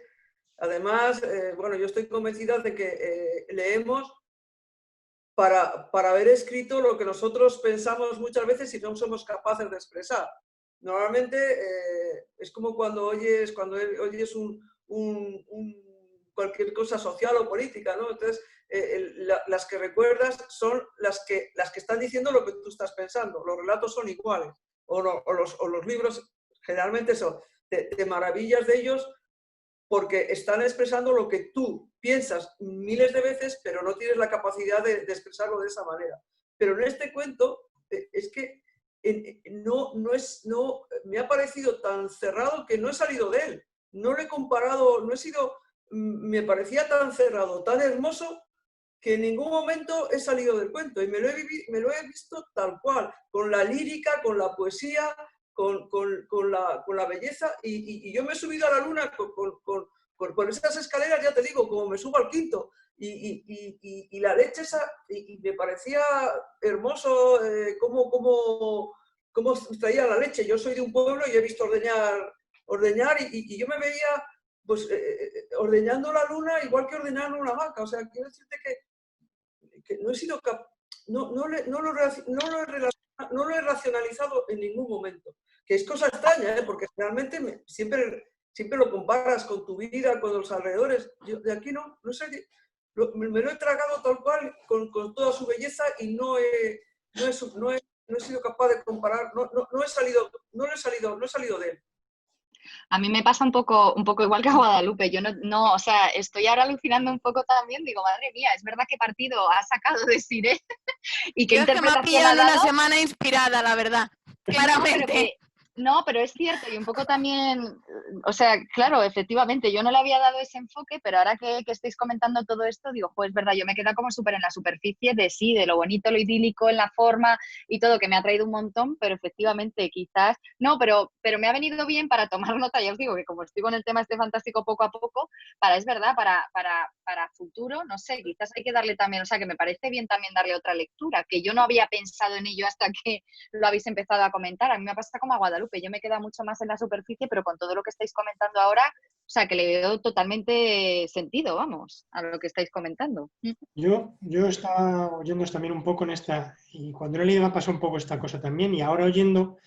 además, bueno, yo estoy convencida de que leemos para haber escrito lo que nosotros pensamos muchas veces y no somos capaces de expresar. Normalmente es como cuando oyes cualquier cosa social o política, ¿no? Entonces, las que recuerdas son las que están diciendo lo que tú estás pensando. Los relatos son iguales, o los libros generalmente son. Te maravillas de ellos porque están expresando lo que tú piensas miles de veces, pero no tienes la capacidad de expresarlo de esa manera. Pero en este cuento es que me ha parecido tan cerrado que no he salido de él. No lo he comparado, me parecía tan cerrado, tan hermoso, que en ningún momento he salido del cuento y me lo he visto tal cual, con la lírica, con la poesía, con la belleza, y yo me he subido a la luna con esas escaleras, ya te digo, como me subo al quinto, y la leche esa, y me parecía hermoso cómo traía la leche. Yo soy de un pueblo y he visto ordeñar y yo me veía pues ordeñando la luna igual que ordeñando una vaca. O sea, quiero decirte que no he sido no lo he racionalizado en ningún momento. Que es cosa extraña, porque realmente siempre lo comparas con tu vida, con los alrededores. Yo de aquí no sé, me lo he tragado tal cual, con toda su belleza, y no he sido capaz de comparar, no he salido de él. A mí me pasa un poco igual que a Guadalupe. Yo o sea, estoy ahora alucinando un poco también. Digo, madre mía, es verdad que partido ha sacado de Siré y qué Yo es que me ha interpretación pillado ha en una dado. semana inspirada, la verdad. Claramente. No, pero es cierto, y un poco también, o sea, claro, efectivamente, yo no le había dado ese enfoque, pero ahora que estáis comentando todo esto, digo, pues es verdad, yo me quedo como súper en la superficie de sí, de lo bonito, lo idílico, en la forma y todo, que me ha traído un montón, pero efectivamente, quizás, no, pero me ha venido bien para tomar nota. Ya os digo que como estoy con el tema este fantástico poco a poco, es verdad, para futuro, no sé, quizás hay que darle también, o sea, que me parece bien también darle otra lectura, que yo no había pensado en ello hasta que lo habéis empezado a comentar. A mí me pasa como a Guadalupe. Yo me quedo mucho más en la superficie, pero con todo lo que estáis comentando ahora, o sea, que le veo totalmente sentido, vamos, a lo que estáis comentando. Yo estaba oyendo también un poco en esta, y cuando lo he leído me pasó un poco esta cosa también, y ahora oyendo,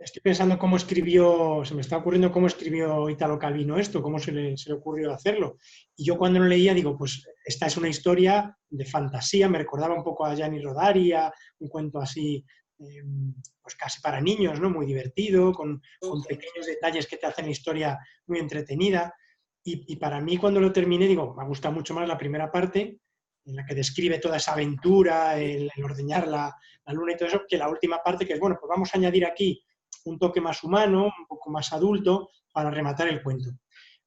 estoy pensando cómo escribió, se me está ocurriendo cómo escribió Italo Calvino esto, cómo se le ocurrió hacerlo. Y yo cuando lo leía digo, pues esta es una historia de fantasía, me recordaba un poco a Gianni Rodari, a un cuento así, pues casi para niños, ¿no? Muy divertido, con pequeños detalles que te hacen la historia muy entretenida. Y para mí cuando lo terminé digo, me gusta mucho más la primera parte, en la que describe toda esa aventura, el ordeñar la luna y todo eso, que la última parte, que es, bueno, pues vamos a añadir aquí un toque más humano, un poco más adulto, para rematar el cuento.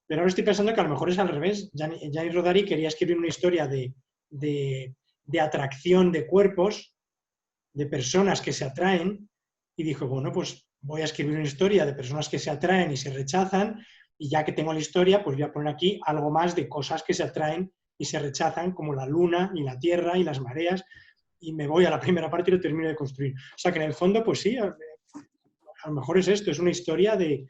Pero ahora estoy pensando que a lo mejor es al revés. Gianni Rodari quería escribir una historia de atracción de cuerpos, de personas que se atraen, y dijo, bueno, pues voy a escribir una historia de personas que se atraen y se rechazan, y ya que tengo la historia, pues voy a poner aquí algo más de cosas que se atraen y se rechazan, como la luna y la tierra y las mareas, y me voy a la primera parte y lo termino de construir. O sea que en el fondo, pues sí, a lo mejor es esto, es una historia de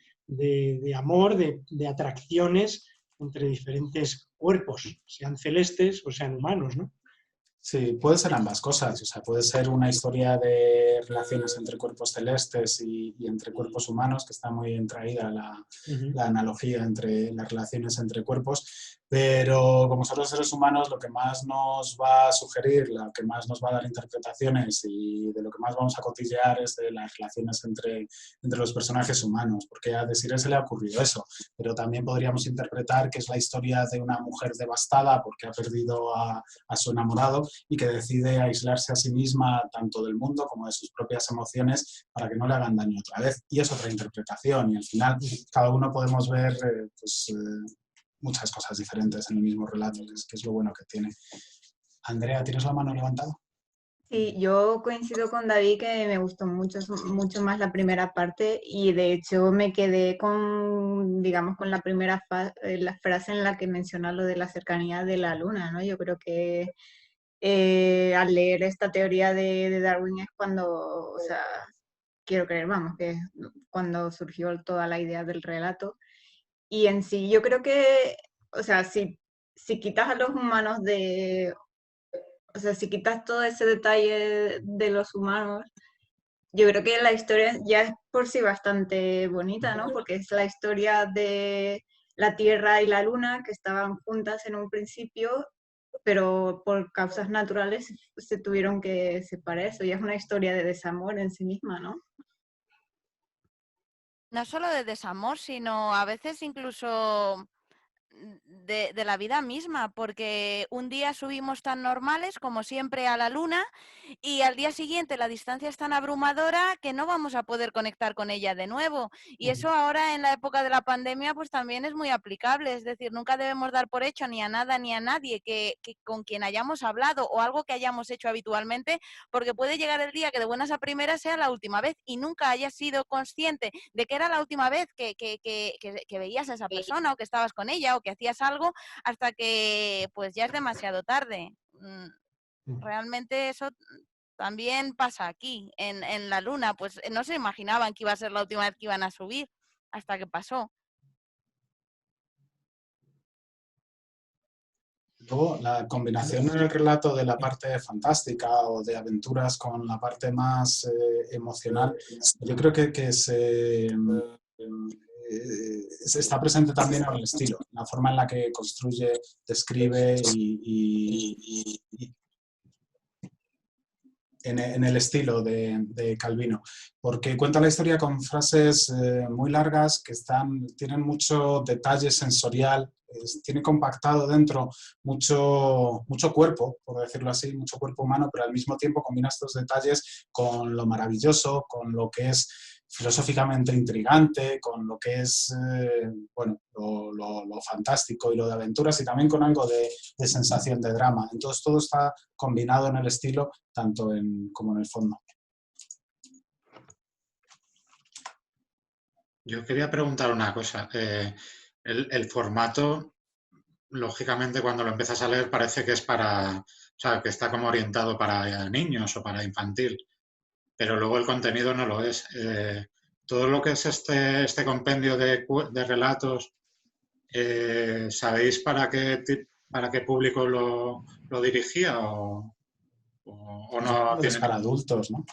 amor, de atracciones entre diferentes cuerpos, sean celestes o sean humanos, ¿no? Sí, puede ser ambas cosas. O sea, puede ser una historia de relaciones entre cuerpos celestes y entre cuerpos humanos, que está muy entraída la analogía entre las relaciones entre cuerpos, pero como somos seres humanos, lo que más nos va a sugerir, lo que más nos va a dar interpretaciones y de lo que más vamos a cotillear es de las relaciones entre los personajes humanos, porque a Desirée se le ha ocurrido eso, pero también podríamos interpretar que es la historia de una mujer devastada porque ha perdido a su enamorado y que decide aislarse a sí misma tanto del mundo como de sus propias emociones para que no le hagan daño otra vez. Y es otra interpretación y al final cada uno podemos ver muchas cosas diferentes en el mismo relato, que es lo bueno que tiene. Andrea, ¿tienes la mano levantada? Sí, yo coincido con David que me gustó mucho más la primera parte y de hecho me quedé con, digamos, con la primera la frase en la que menciona lo de la cercanía de la luna, ¿no? Yo creo que al leer esta teoría de Darwin es cuando, o sea, quiero creer, vamos, que es cuando surgió toda la idea del relato. Y en sí, yo creo que, o sea, si quitas a los humanos o sea, si quitas todo ese detalle de los humanos, yo creo que la historia ya es por sí bastante bonita, ¿no? Porque es la historia de la Tierra y la Luna que estaban juntas en un principio, pero por causas naturales se tuvieron que separar. Eso ya es una historia de desamor en sí misma, ¿no? No solo de desamor, sino a veces incluso de la vida misma, porque un día subimos tan normales como siempre a la luna y al día siguiente la distancia es tan abrumadora que no vamos a poder conectar con ella de nuevo. Y eso ahora en la época de la pandemia pues también es muy aplicable, es decir, nunca debemos dar por hecho ni a nada ni a nadie que con quien hayamos hablado o algo que hayamos hecho habitualmente, porque puede llegar el día que de buenas a primeras sea la última vez y nunca hayas sido consciente de que era la última vez que veías a esa persona o que estabas con ella o que hacías algo hasta que pues ya es demasiado tarde. Realmente eso también pasa aquí, en la luna, pues no se imaginaban que iba a ser la última vez que iban a subir hasta que pasó. Luego, la combinación en el relato de la parte fantástica o de aventuras con la parte más emocional, yo creo que se está presente también en el estilo, en la forma en la que construye, describe y en el estilo de Calvino, porque cuenta la historia con frases muy largas que tienen mucho detalle sensorial, tiene compactado dentro mucho cuerpo, por decirlo así, mucho cuerpo humano, pero al mismo tiempo combina estos detalles con lo maravilloso, con lo que es filosóficamente intrigante, con lo que es bueno, lo fantástico y lo de aventuras, y también con algo de sensación de drama. Entonces todo está combinado en el estilo, tanto como en el fondo. Yo quería preguntar una cosa. El formato, lógicamente, cuando lo empiezas a leer parece que es o sea, que está como orientado para niños o para infantil, pero luego el contenido no lo es. Todo lo que es este compendio de relatos, ¿sabéis para qué público lo dirigía o no? Es para adultos, ¿no?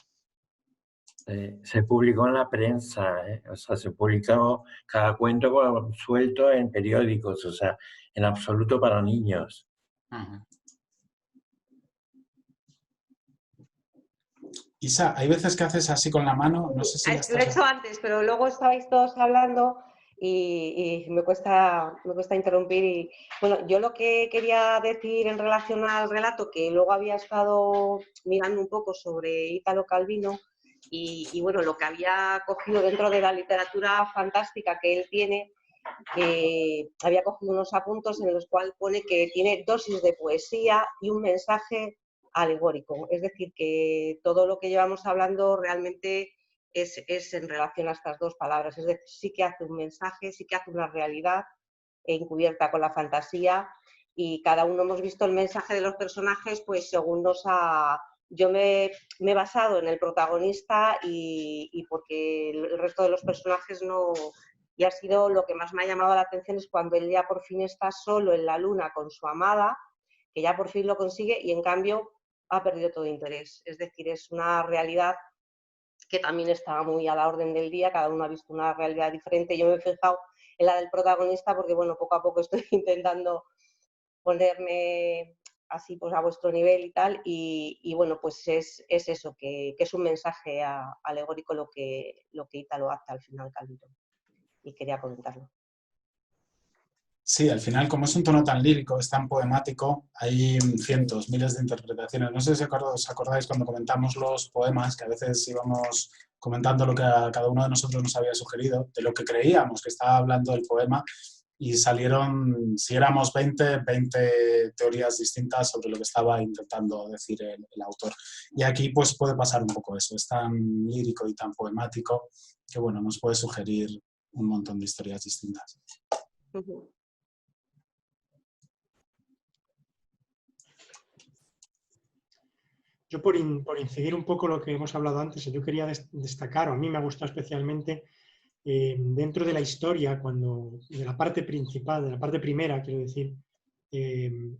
Se publicó en la prensa, o sea, se publicó cada cuento suelto en periódicos, o sea, en absoluto para niños. Ajá. Isa, hay veces que haces así con la mano, no sé si... Lo he hecho antes, pero luego estabais todos hablando y me cuesta interrumpir. Y, bueno, yo lo que quería decir en relación al relato, que luego había estado mirando un poco sobre Italo Calvino y bueno, lo que había cogido dentro de la literatura fantástica que él tiene, había cogido unos apuntes en los cuales pone que tiene dosis de poesía y un mensaje alegórico, es decir, que todo lo que llevamos hablando realmente es en relación a estas dos palabras, es decir, sí que hace un mensaje, sí que hace una realidad encubierta con la fantasía, y cada uno hemos visto el mensaje de los personajes pues según yo me he basado en el protagonista y porque el resto de los personajes no... Y ha sido lo que más me ha llamado la atención es cuando él ya por fin está solo en la luna con su amada, que ya por fin lo consigue y en cambio ha perdido todo interés. Es decir, es una realidad que también está muy a la orden del día, cada uno ha visto una realidad diferente. Yo me he fijado en la del protagonista porque, bueno, poco a poco estoy intentando ponerme así pues a vuestro nivel y tal, y bueno, pues es eso, que es un mensaje alegórico lo que Italo hace al final, Calvino. Y quería comentarlo. Sí, al final, como es un tono tan lírico, es tan poemático, hay cientos, miles de interpretaciones. No sé si os acordáis cuando comentamos los poemas, que a veces íbamos comentando lo que a cada uno de nosotros nos había sugerido, de lo que creíamos que estaba hablando el poema, y salieron, si éramos 20 teorías distintas sobre lo que estaba intentando decir el autor. Y aquí pues puede pasar un poco eso, es tan lírico y tan poemático que bueno, nos puede sugerir un montón de historias distintas. Yo por incidir un poco lo que hemos hablado antes, yo quería destacar, o a mí me ha gustado especialmente, dentro de la historia, de la parte principal, de la parte primera, quiero decir,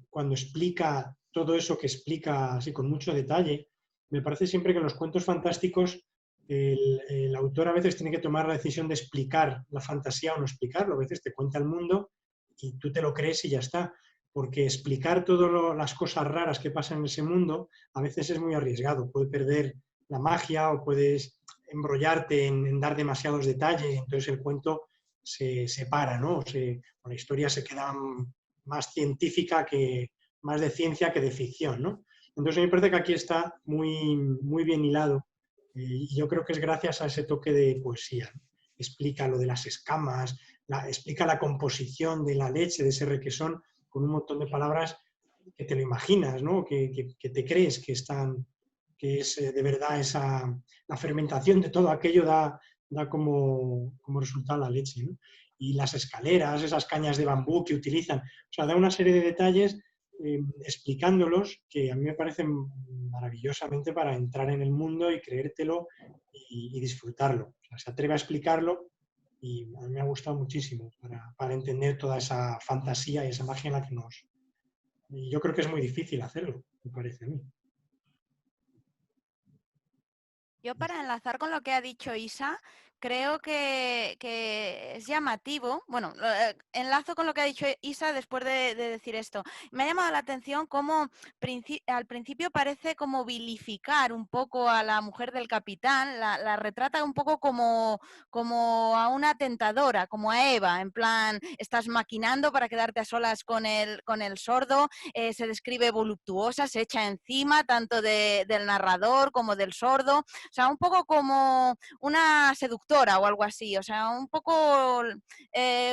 cuando explica todo eso que explica así con mucho detalle, me parece siempre que en los cuentos fantásticos el autor a veces tiene que tomar la decisión de explicar la fantasía o no explicarlo. A veces te cuenta el mundo y tú te lo crees y ya está. Porque explicar todas las cosas raras que pasan en ese mundo a veces es muy arriesgado. Puede perder la magia o puedes embrollarte en dar demasiados detalles. Entonces el cuento se separa, ¿no? La historia se queda más científica más de ciencia que de ficción, ¿no? Entonces a mí me parece que aquí está muy, muy bien hilado y yo creo que es gracias a ese toque de poesía, ¿no? Explica lo de las escamas, explica la composición de la leche, de ese requesón, con un montón de palabras que te lo imaginas, ¿no? Que te crees que están, que es de verdad la fermentación de todo aquello da como resultado la leche, ¿no? Y las escaleras, esas cañas de bambú que utilizan, o sea, da una serie de detalles explicándolos que a mí me parecen maravillosamente para entrar en el mundo y creértelo y disfrutarlo. O sea, se atreve a explicarlo y a mí me ha gustado muchísimo para entender toda esa fantasía y esa magia en la que nos... Y yo creo que es muy difícil hacerlo, me parece a mí. Yo para enlazar con lo que ha dicho Isa, creo que es llamativo, bueno, enlazo con lo que ha dicho Isa después de decir esto. Me ha llamado la atención cómo al principio parece como vilificar un poco a la mujer del capitán, la retrata un poco como a una tentadora, como a Eva, en plan, estás maquinando para quedarte a solas con el sordo, se describe voluptuosa, se echa encima tanto del narrador como del sordo. O sea, un poco como una seductora o algo así, o sea, un poco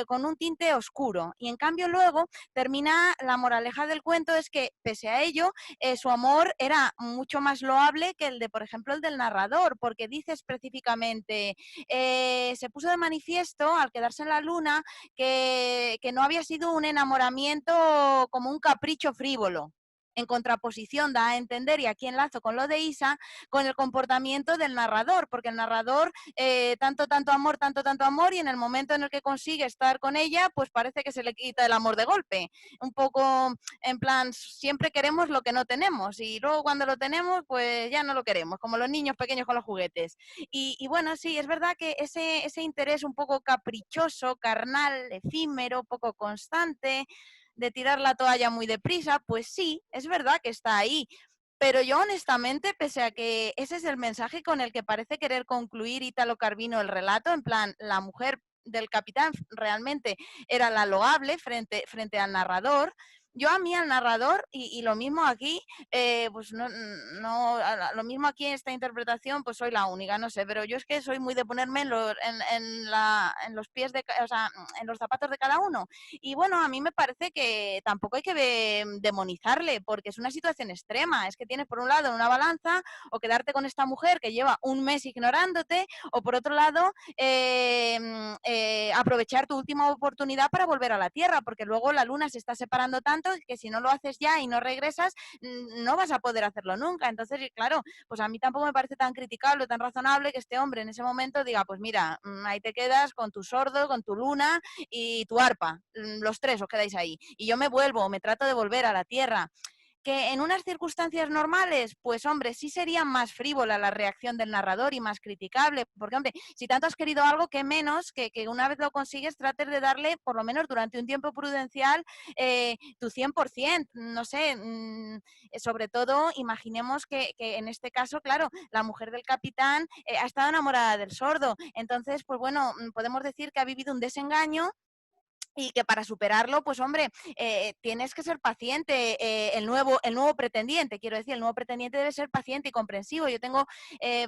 con un tinte oscuro. Y en cambio luego termina, la moraleja del cuento es que pese a ello, su amor era mucho más loable que el de, por ejemplo, el del narrador, porque dice específicamente, se puso de manifiesto al quedarse en la luna que no había sido un enamoramiento como un capricho frívolo. En contraposición da a entender, y aquí enlazo con lo de Isa, con el comportamiento del narrador, porque el narrador, tanto amor, y en el momento en el que consigue estar con ella, pues parece que se le quita el amor de golpe. Un poco en plan, siempre queremos lo que no tenemos, y luego cuando lo tenemos, pues ya no lo queremos, como los niños pequeños con los juguetes. Y bueno, sí, es verdad que ese interés un poco caprichoso, carnal, efímero, poco constante, de tirar la toalla muy deprisa, pues sí, es verdad que está ahí. Pero yo honestamente, pese a que ese es el mensaje con el que parece querer concluir Italo Calvino el relato, en plan, la mujer del capitán realmente era la loable frente al narrador. Yo a mí al narrador, y lo mismo aquí, pues no, lo mismo aquí en esta interpretación, pues soy la única, no sé, pero yo es que soy muy de ponerme en los pies o sea, en los zapatos de cada uno. Y bueno, a mí me parece que tampoco hay que demonizarle, porque es una situación extrema. Es que tienes por un lado una balanza, o quedarte con esta mujer que lleva un mes ignorándote, o por otro lado, aprovechar tu última oportunidad para volver a la Tierra, porque luego la Luna se está separando tanto que si no lo haces ya y no regresas, no vas a poder hacerlo nunca. Entonces, claro, pues a mí tampoco me parece tan criticable, tan razonable que este hombre en ese momento diga, pues mira, ahí te quedas con tu sordo, con tu luna y tu arpa, los tres os quedáis ahí, y yo me vuelvo, me trato de volver a la Tierra. Que en unas circunstancias normales, pues hombre, sí sería más frívola la reacción del narrador y más criticable, porque hombre, si tanto has querido algo, que menos que una vez lo consigues trates de darle, por lo menos durante un tiempo prudencial, tu 100%, no sé, sobre todo imaginemos que en este caso, claro, la mujer del capitán ha estado enamorada del sordo, entonces, pues bueno, podemos decir que ha vivido un desengaño, y que para superarlo, pues hombre, tienes que ser paciente. El nuevo pretendiente, quiero decir, el nuevo pretendiente debe ser paciente y comprensivo. Yo tengo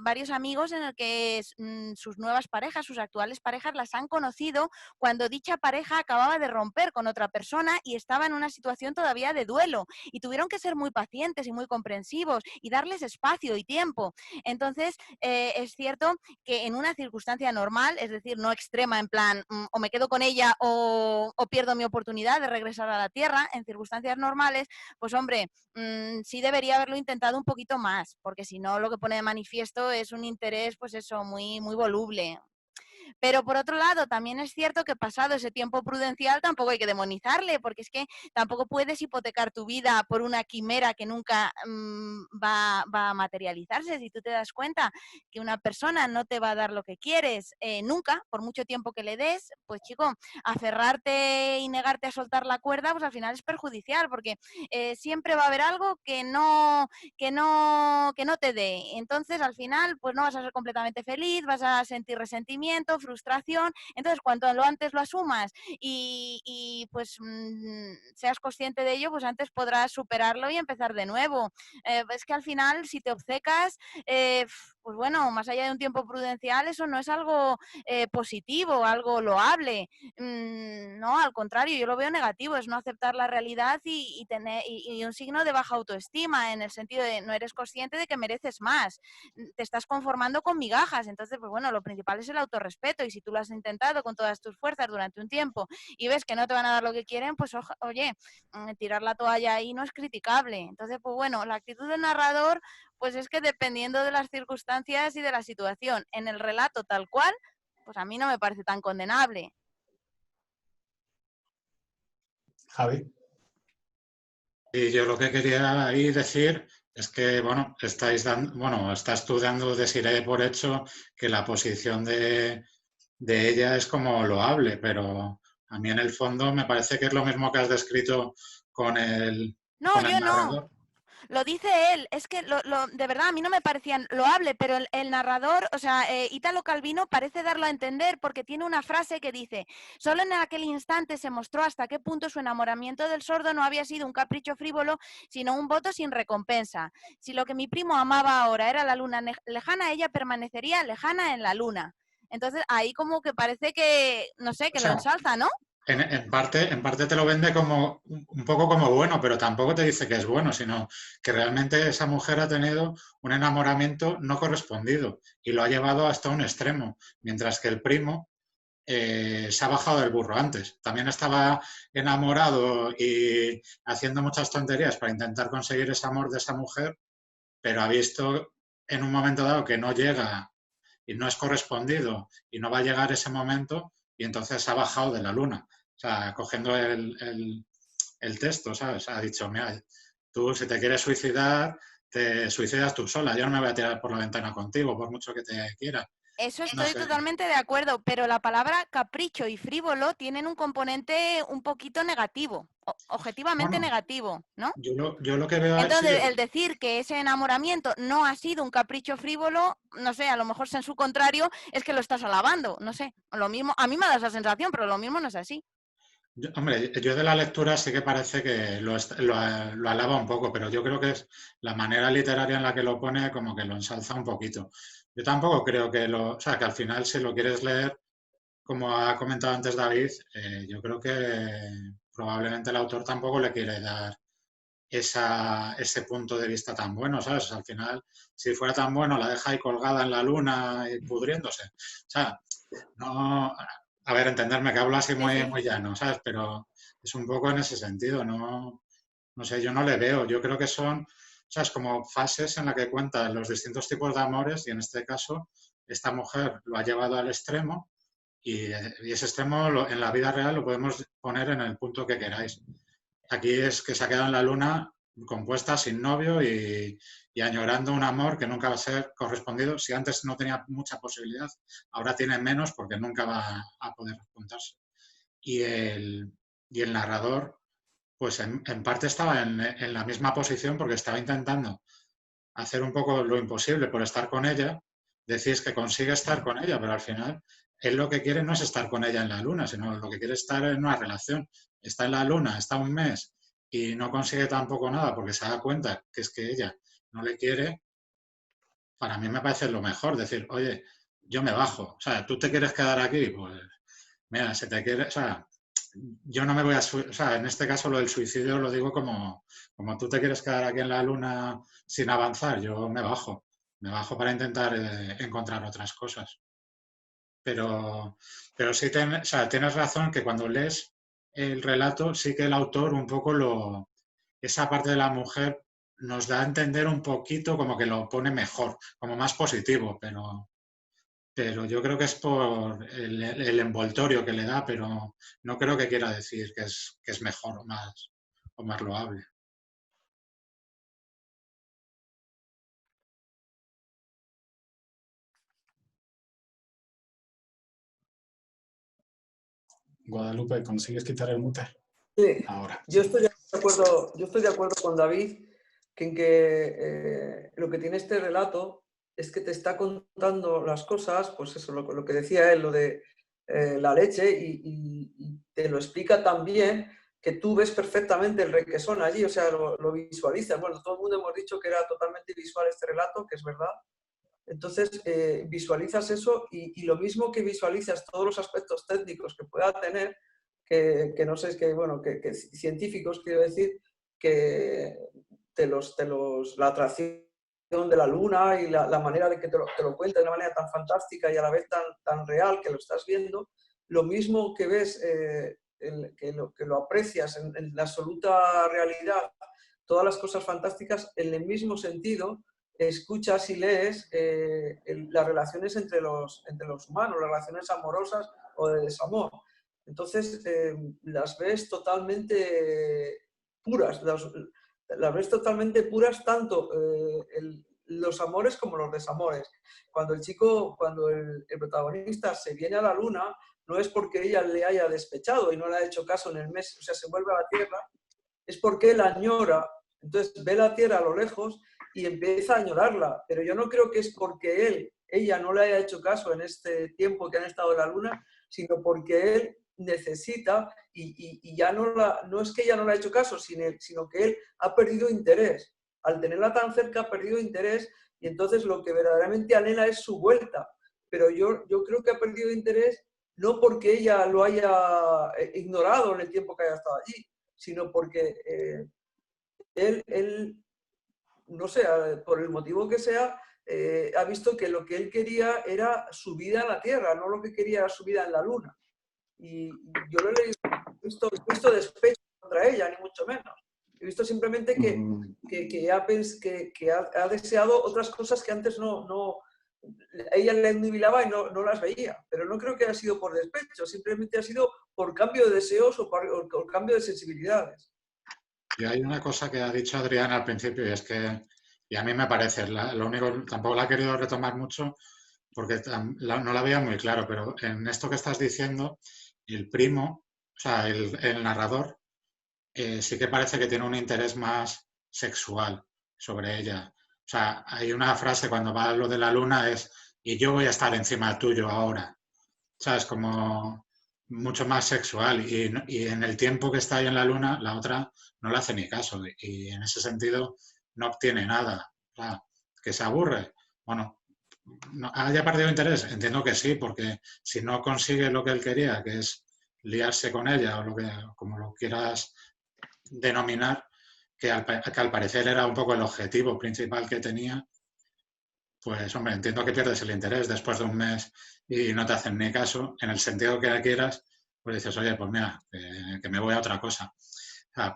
varios amigos en el que sus nuevas parejas, sus actuales parejas, las han conocido cuando dicha pareja acababa de romper con otra persona y estaba en una situación todavía de duelo. Y tuvieron que ser muy pacientes y muy comprensivos y darles espacio y tiempo. Entonces, es cierto que en una circunstancia normal, es decir, no extrema, en plan, o me quedo con ella o pierdo mi oportunidad de regresar a la Tierra, en circunstancias normales, pues hombre, sí debería haberlo intentado un poquito más, porque si no lo que pone de manifiesto es un interés, pues eso, muy, muy voluble. Pero por otro lado, también es cierto que pasado ese tiempo prudencial tampoco hay que demonizarle, porque es que tampoco puedes hipotecar tu vida por una quimera que nunca va a materializarse. Si tú te das cuenta que una persona no te va a dar lo que quieres nunca, por mucho tiempo que le des, pues chico, aferrarte y negarte a soltar la cuerda, pues al final es perjudicial, porque siempre va a haber algo que no te dé. Entonces, al final, pues no vas a ser completamente feliz, vas a sentir resentimiento, miedo, frustración. Entonces, cuanto lo antes lo asumas y pues seas consciente de ello, pues antes podrás superarlo y empezar de nuevo. Es que al final, si te obcecas, pues bueno, más allá de un tiempo prudencial, eso no es algo positivo, algo loable. No, al contrario, yo lo veo negativo, es no aceptar la realidad y un signo de baja autoestima, en el sentido de no eres consciente de que mereces más, te estás conformando con migajas. Entonces, pues bueno, lo principal es el autorrespeto, y si tú lo has intentado con todas tus fuerzas durante un tiempo y ves que no te van a dar lo que quieren, pues oye, tirar la toalla ahí no es criticable. Entonces, pues bueno, la actitud del narrador, pues es que dependiendo de las circunstancias y de la situación, en el relato tal cual, pues a mí no me parece tan condenable. Javi. Y yo lo que quería ahí decir es que, bueno, estás tú dando, Desiree, por hecho que la posición de ella es como loable, pero a mí en el fondo me parece que es lo mismo que has descrito con el yo narrador. no. Lo dice él, es que de verdad a mí no me parecía loable, pero el narrador, o sea, Italo Calvino parece darlo a entender, porque tiene una frase que dice: solo en aquel instante se mostró hasta qué punto su enamoramiento del sordo no había sido un capricho frívolo, sino un voto sin recompensa. Si lo que mi primo amaba ahora era la luna lejana, ella permanecería lejana en la luna. Entonces ahí como que parece que, no sé, que lo ensalza, ¿no? En parte te lo vende como un poco como bueno, pero tampoco te dice que es bueno, sino que realmente esa mujer ha tenido un enamoramiento no correspondido y lo ha llevado hasta un extremo, mientras que el primo se ha bajado del burro antes. También estaba enamorado y haciendo muchas tonterías para intentar conseguir ese amor de esa mujer, pero ha visto en un momento dado que no llega y no es correspondido y no va a llegar ese momento, y entonces ha bajado de la luna. O sea, cogiendo el texto, ¿sabes? Ha dicho: mira, tú si te quieres suicidar, te suicidas tú sola. Yo no me voy a tirar por la ventana contigo, por mucho que te quiera. Eso estoy totalmente de acuerdo, pero la palabra capricho y frívolo tienen un componente un poquito negativo, objetivamente negativo, ¿no? Yo lo que veo... Entonces, el decir que ese enamoramiento no ha sido un capricho frívolo, no sé, a lo mejor en su contrario es que lo estás alabando, no sé. Lo mismo, a mí me da esa sensación, pero lo mismo no es así. Hombre, yo de la lectura sí que parece que lo alaba un poco, pero yo creo que es la manera literaria en la que lo pone, como que lo ensalza un poquito. Yo tampoco creo que o sea, que al final, si lo quieres leer, como ha comentado antes David, yo creo que probablemente el autor tampoco le quiere dar ese punto de vista tan bueno, ¿sabes? Al final, si fuera tan bueno, la deja ahí colgada en la luna y pudriéndose. O sea, no... A ver, entenderme que hablo así muy, muy llano, ¿sabes? Pero es un poco en ese sentido, no sé, yo no le veo. Yo creo que son, ¿sabes? Como fases en las que cuentan los distintos tipos de amores, y en este caso esta mujer lo ha llevado al extremo, y ese extremo en la vida real lo podemos poner en el punto que queráis. Aquí es que se ha quedado en la luna compuesta, sin novio y añorando un amor que nunca va a ser correspondido. Si antes no tenía mucha posibilidad, ahora tiene menos porque nunca va a poder juntarse. Y el narrador, pues en parte estaba en la misma posición, porque estaba intentando hacer un poco lo imposible por estar con ella. Decís que consigue estar con ella, pero al final él lo que quiere no es estar con ella en la luna, sino lo que quiere es estar en una relación. Está en la luna, está un mes y no consigue tampoco nada porque se da cuenta que es que ella no le quiere. Para mí me parece lo mejor, decir: oye, yo me bajo. O sea, ¿tú te quieres quedar aquí? Pues mira, si te quieres... O sea, yo no me voy a... O sea, en este caso lo del suicidio lo digo como tú te quieres quedar aquí en la luna sin avanzar, yo me bajo. Me bajo para intentar encontrar otras cosas. Pero sí, o sea, tienes razón que cuando lees el relato, sí que el autor un poco esa parte de la mujer nos da a entender un poquito, como que lo pone mejor, como más positivo, pero yo creo que es por el envoltorio que le da, pero no creo que quiera decir que es mejor o más loable. Guadalupe, ¿consigues quitar el mute? Sí. Ahora. Yo estoy de acuerdo con David en que lo que tiene este relato es que te está contando las cosas, pues eso, lo que decía él, lo de la leche, y te lo explica tan bien que tú ves perfectamente el requesón allí, o sea, lo visualizas. Bueno, todo el mundo hemos dicho que era totalmente visual este relato, que es verdad. Entonces, visualizas eso y lo mismo que visualizas todos los aspectos técnicos que pueda tener, que no sé, que científicos, quiero decir, que la atracción de la luna y la manera de que te lo cuenta de una manera tan fantástica y a la vez tan real que lo estás viendo, lo mismo que ves, que lo aprecias en la absoluta realidad, todas las cosas fantásticas, en el mismo sentido, escuchas y lees las relaciones entre los humanos, las relaciones amorosas o de desamor. Entonces, las ves totalmente puras, las ves totalmente puras tanto los amores como los desamores. Cuando el protagonista se viene a la luna, no es porque ella le haya despechado y no le ha hecho caso en el mes, o sea, se vuelve a la Tierra, es porque él añora, entonces ve la Tierra a lo lejos y empieza a añorarla, pero yo no creo que es porque ella no le haya hecho caso en este tiempo que han estado en la luna, sino porque él necesita y ya no es que ella no le ha hecho caso, sino que él ha perdido interés. Al tenerla tan cerca ha perdido interés y entonces lo que verdaderamente anhela es su vuelta. Pero yo creo que ha perdido interés no porque ella lo haya ignorado en el tiempo que haya estado allí, sino porque él, no sé, por el motivo que sea, ha visto que lo que él quería era su vida en la Tierra, no lo que quería era su vida en la Luna. Y yo lo he visto despecho contra ella, ni mucho menos. He visto simplemente que ha deseado otras cosas que antes ella le nubilaba y no las veía. Pero no creo que haya sido por despecho, simplemente ha sido por cambio de deseos o por cambio de sensibilidades. Y hay una cosa que ha dicho Adrián al principio y es que, y a mí me parece, lo único, tampoco la he querido retomar mucho porque no la veía muy claro, pero en esto que estás diciendo, el primo, o sea, el narrador, sí que parece que tiene un interés más sexual sobre ella. O sea, hay una frase cuando va lo de la luna es, y yo voy a estar encima tuyo ahora. ¿Sabes? Como mucho más sexual y en el tiempo que está ahí en la luna, la otra no le hace ni caso y en ese sentido no obtiene nada. O sea, que se aburre. Bueno, ¿haya perdido interés? Entiendo que sí, porque si no consigue lo que él quería, que es liarse con ella o como lo quieras denominar, que al parecer era un poco el objetivo principal que tenía, pues hombre, entiendo que pierdes el interés después de un mes y no te hacen ni caso, en el sentido que quieras, pues dices, oye, pues mira, que me voy a otra cosa.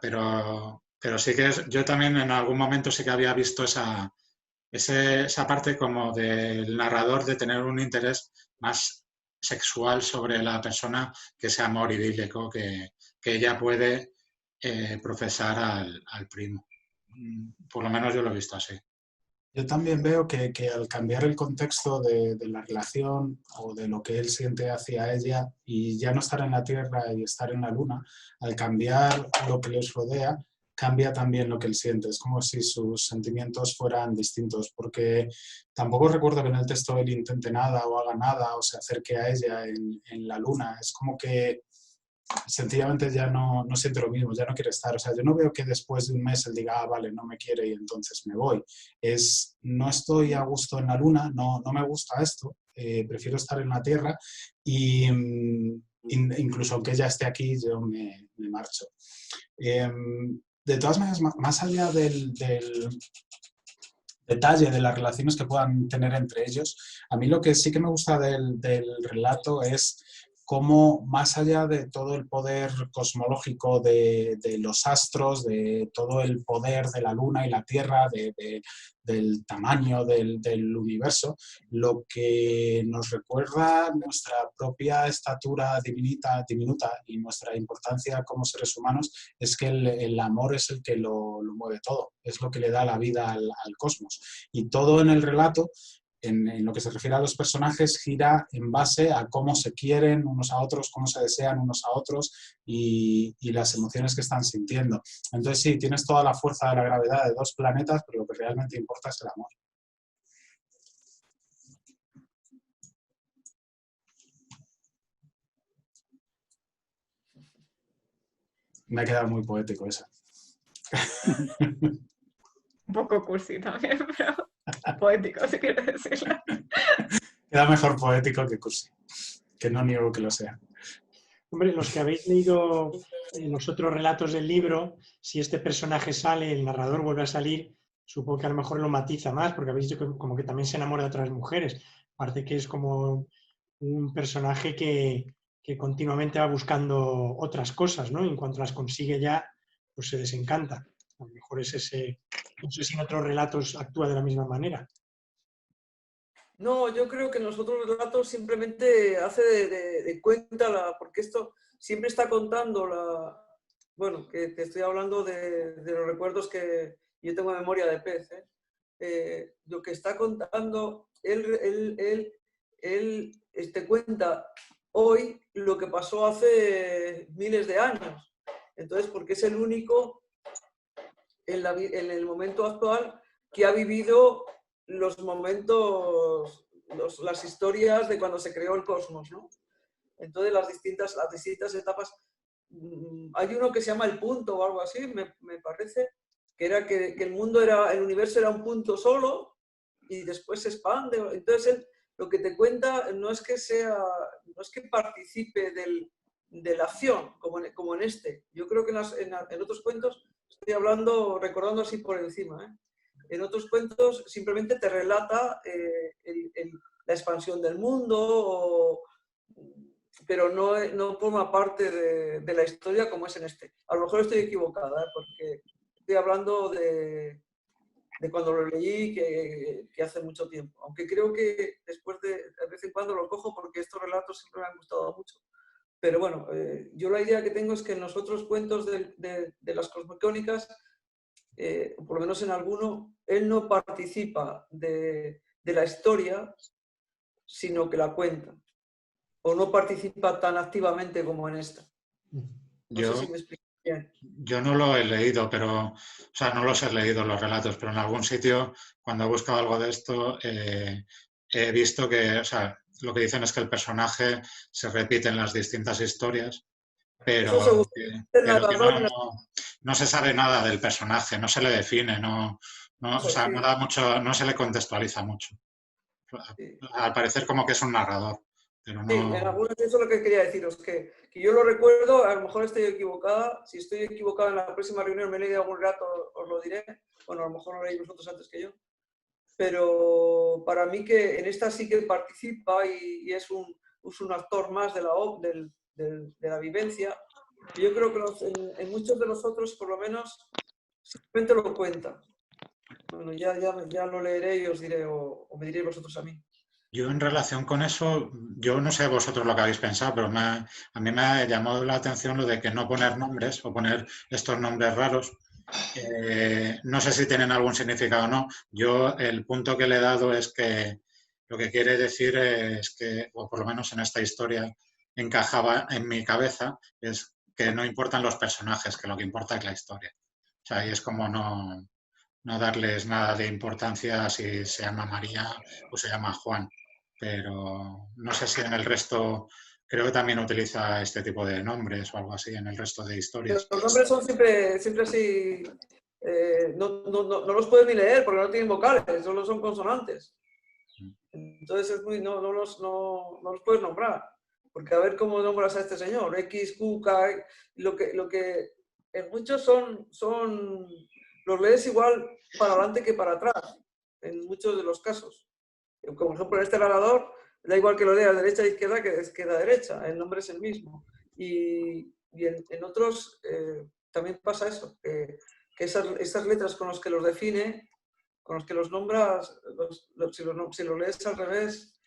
Pero sí que yo también en algún momento sí que había visto esa parte como del narrador de tener un interés más sexual sobre la persona que ese amor idílico que ella puede profesar al primo. Por lo menos yo lo he visto así. Yo también veo que al cambiar el contexto de la relación o de lo que él siente hacia ella y ya no estar en la Tierra y estar en la Luna, al cambiar lo que les rodea, cambia también lo que él siente. Es como si sus sentimientos fueran distintos, porque tampoco recuerdo que en el texto él intente nada o haga nada o se acerque a ella en la Luna. Es como que sencillamente ya no siente lo mismo, ya no quiere estar. O sea, yo no veo que después de un mes él diga, vale, no me quiere y entonces me voy. No estoy a gusto en la luna, no me gusta esto, prefiero estar en la Tierra y incluso aunque ella esté aquí, yo me marcho. De todas maneras, más allá del detalle de las relaciones que puedan tener entre ellos, a mí lo que sí que me gusta del relato es cómo, más allá de todo el poder cosmológico de los astros, de todo el poder de la Luna y la Tierra, del tamaño del universo, lo que nos recuerda nuestra propia estatura diminuta y nuestra importancia como seres humanos es que el amor es el que lo mueve todo, es lo que le da la vida al cosmos. Y todo en el relato, en lo que se refiere a los personajes, gira en base a cómo se quieren unos a otros, cómo se desean unos a otros y las emociones que están sintiendo. Entonces sí, tienes toda la fuerza de la gravedad de dos planetas, pero lo que realmente importa es el amor. Me ha quedado muy poético eso. Un poco cursi también, pero poético, si quieres decirlo. Queda mejor poético que cursi, que no niego que lo sea. Hombre, los que habéis leído los otros relatos del libro, si este personaje sale, el narrador vuelve a salir, supongo que a lo mejor lo matiza más, porque habéis dicho que como que también se enamora de otras mujeres. Aparte que es como un personaje que continuamente va buscando otras cosas, ¿no? Y en cuanto las consigue ya, pues se desencanta. A lo mejor es ese... No sé si en otros relatos actúa de la misma manera. No, yo creo que en los otros relatos simplemente hace de cuenta, porque esto siempre está contando bueno, que te estoy hablando de los recuerdos que yo tengo en memoria de pez, lo que está contando, él te cuenta hoy lo que pasó hace miles de años. Entonces, porque es el único en el momento actual que ha vivido los momentos, las historias de cuando se creó el cosmos, ¿no? Entonces las distintas etapas. Hay uno que se llama el punto o algo así, me parece, que era que el universo era un punto solo y después se expande. Entonces él lo que te cuenta no es que participe de la acción, como en este. Yo creo que en otros cuentos, estoy recordando así por encima, ¿eh? En otros cuentos simplemente te relata la expansión del mundo, pero no forma parte de la historia como es en este. A lo mejor estoy equivocada, porque estoy hablando de cuando lo leí, que hace mucho tiempo. Aunque creo que después de vez en cuando lo cojo porque estos relatos siempre me han gustado mucho. Pero bueno, yo la idea que tengo es que en los otros cuentos de las cosmocrónicas, por lo menos en alguno, él no participa de la historia, sino que la cuenta. O no participa tan activamente como en esta. No sé si me explico bien. Yo no lo he leído, o sea, no los he leído los relatos, pero en algún sitio, cuando he buscado algo de esto, he visto que, o sea, lo que dicen es que el personaje se repite en las distintas historias, pero que no se sabe nada del personaje, no se le define, o sea, no se le contextualiza mucho. Al parecer como que es un narrador. Pero no... Sí, en algunos eso es lo que quería deciros, que yo lo recuerdo, a lo mejor estoy equivocada. Si estoy equivocada en la próxima reunión me he leído algún rato, os lo diré. Bueno, a lo mejor lo leéis vosotros antes que yo. Pero para mí que en esta sí que participa y es un actor más de la vivencia. Yo creo que en muchos de los otros, por lo menos, simplemente lo cuenta. Bueno, ya lo leeré y os diré, o me diréis vosotros a mí. Yo en relación con eso, yo no sé vosotros lo que habéis pensado, pero a mí me ha llamado la atención lo de que no poner nombres o poner estos nombres raros. No sé si tienen algún significado o no. Yo el punto que le he dado es que lo que quiere decir es que, o por lo menos en esta historia encajaba en mi cabeza, es que no importan los personajes, que lo que importa es la historia. O sea, y es como no darles nada de importancia si se llama María o se llama Juan. Pero no sé si en el resto, creo que también utiliza este tipo de nombres o algo así en el resto de historias. Los nombres son siempre así, no los puedes ni leer porque no tienen vocales, solo son consonantes. Entonces no los puedes nombrar, porque a ver cómo nombras a este señor, X, Q, K, lo que en muchos los lees igual para adelante que para atrás, en muchos de los casos. Como por ejemplo en este narrador, da igual que lo leas derecha a izquierda que de izquierda a derecha, el nombre es el mismo. Y en otros también pasa eso, que esas letras con las que los define, con las que los nombras, si lo lees al revés,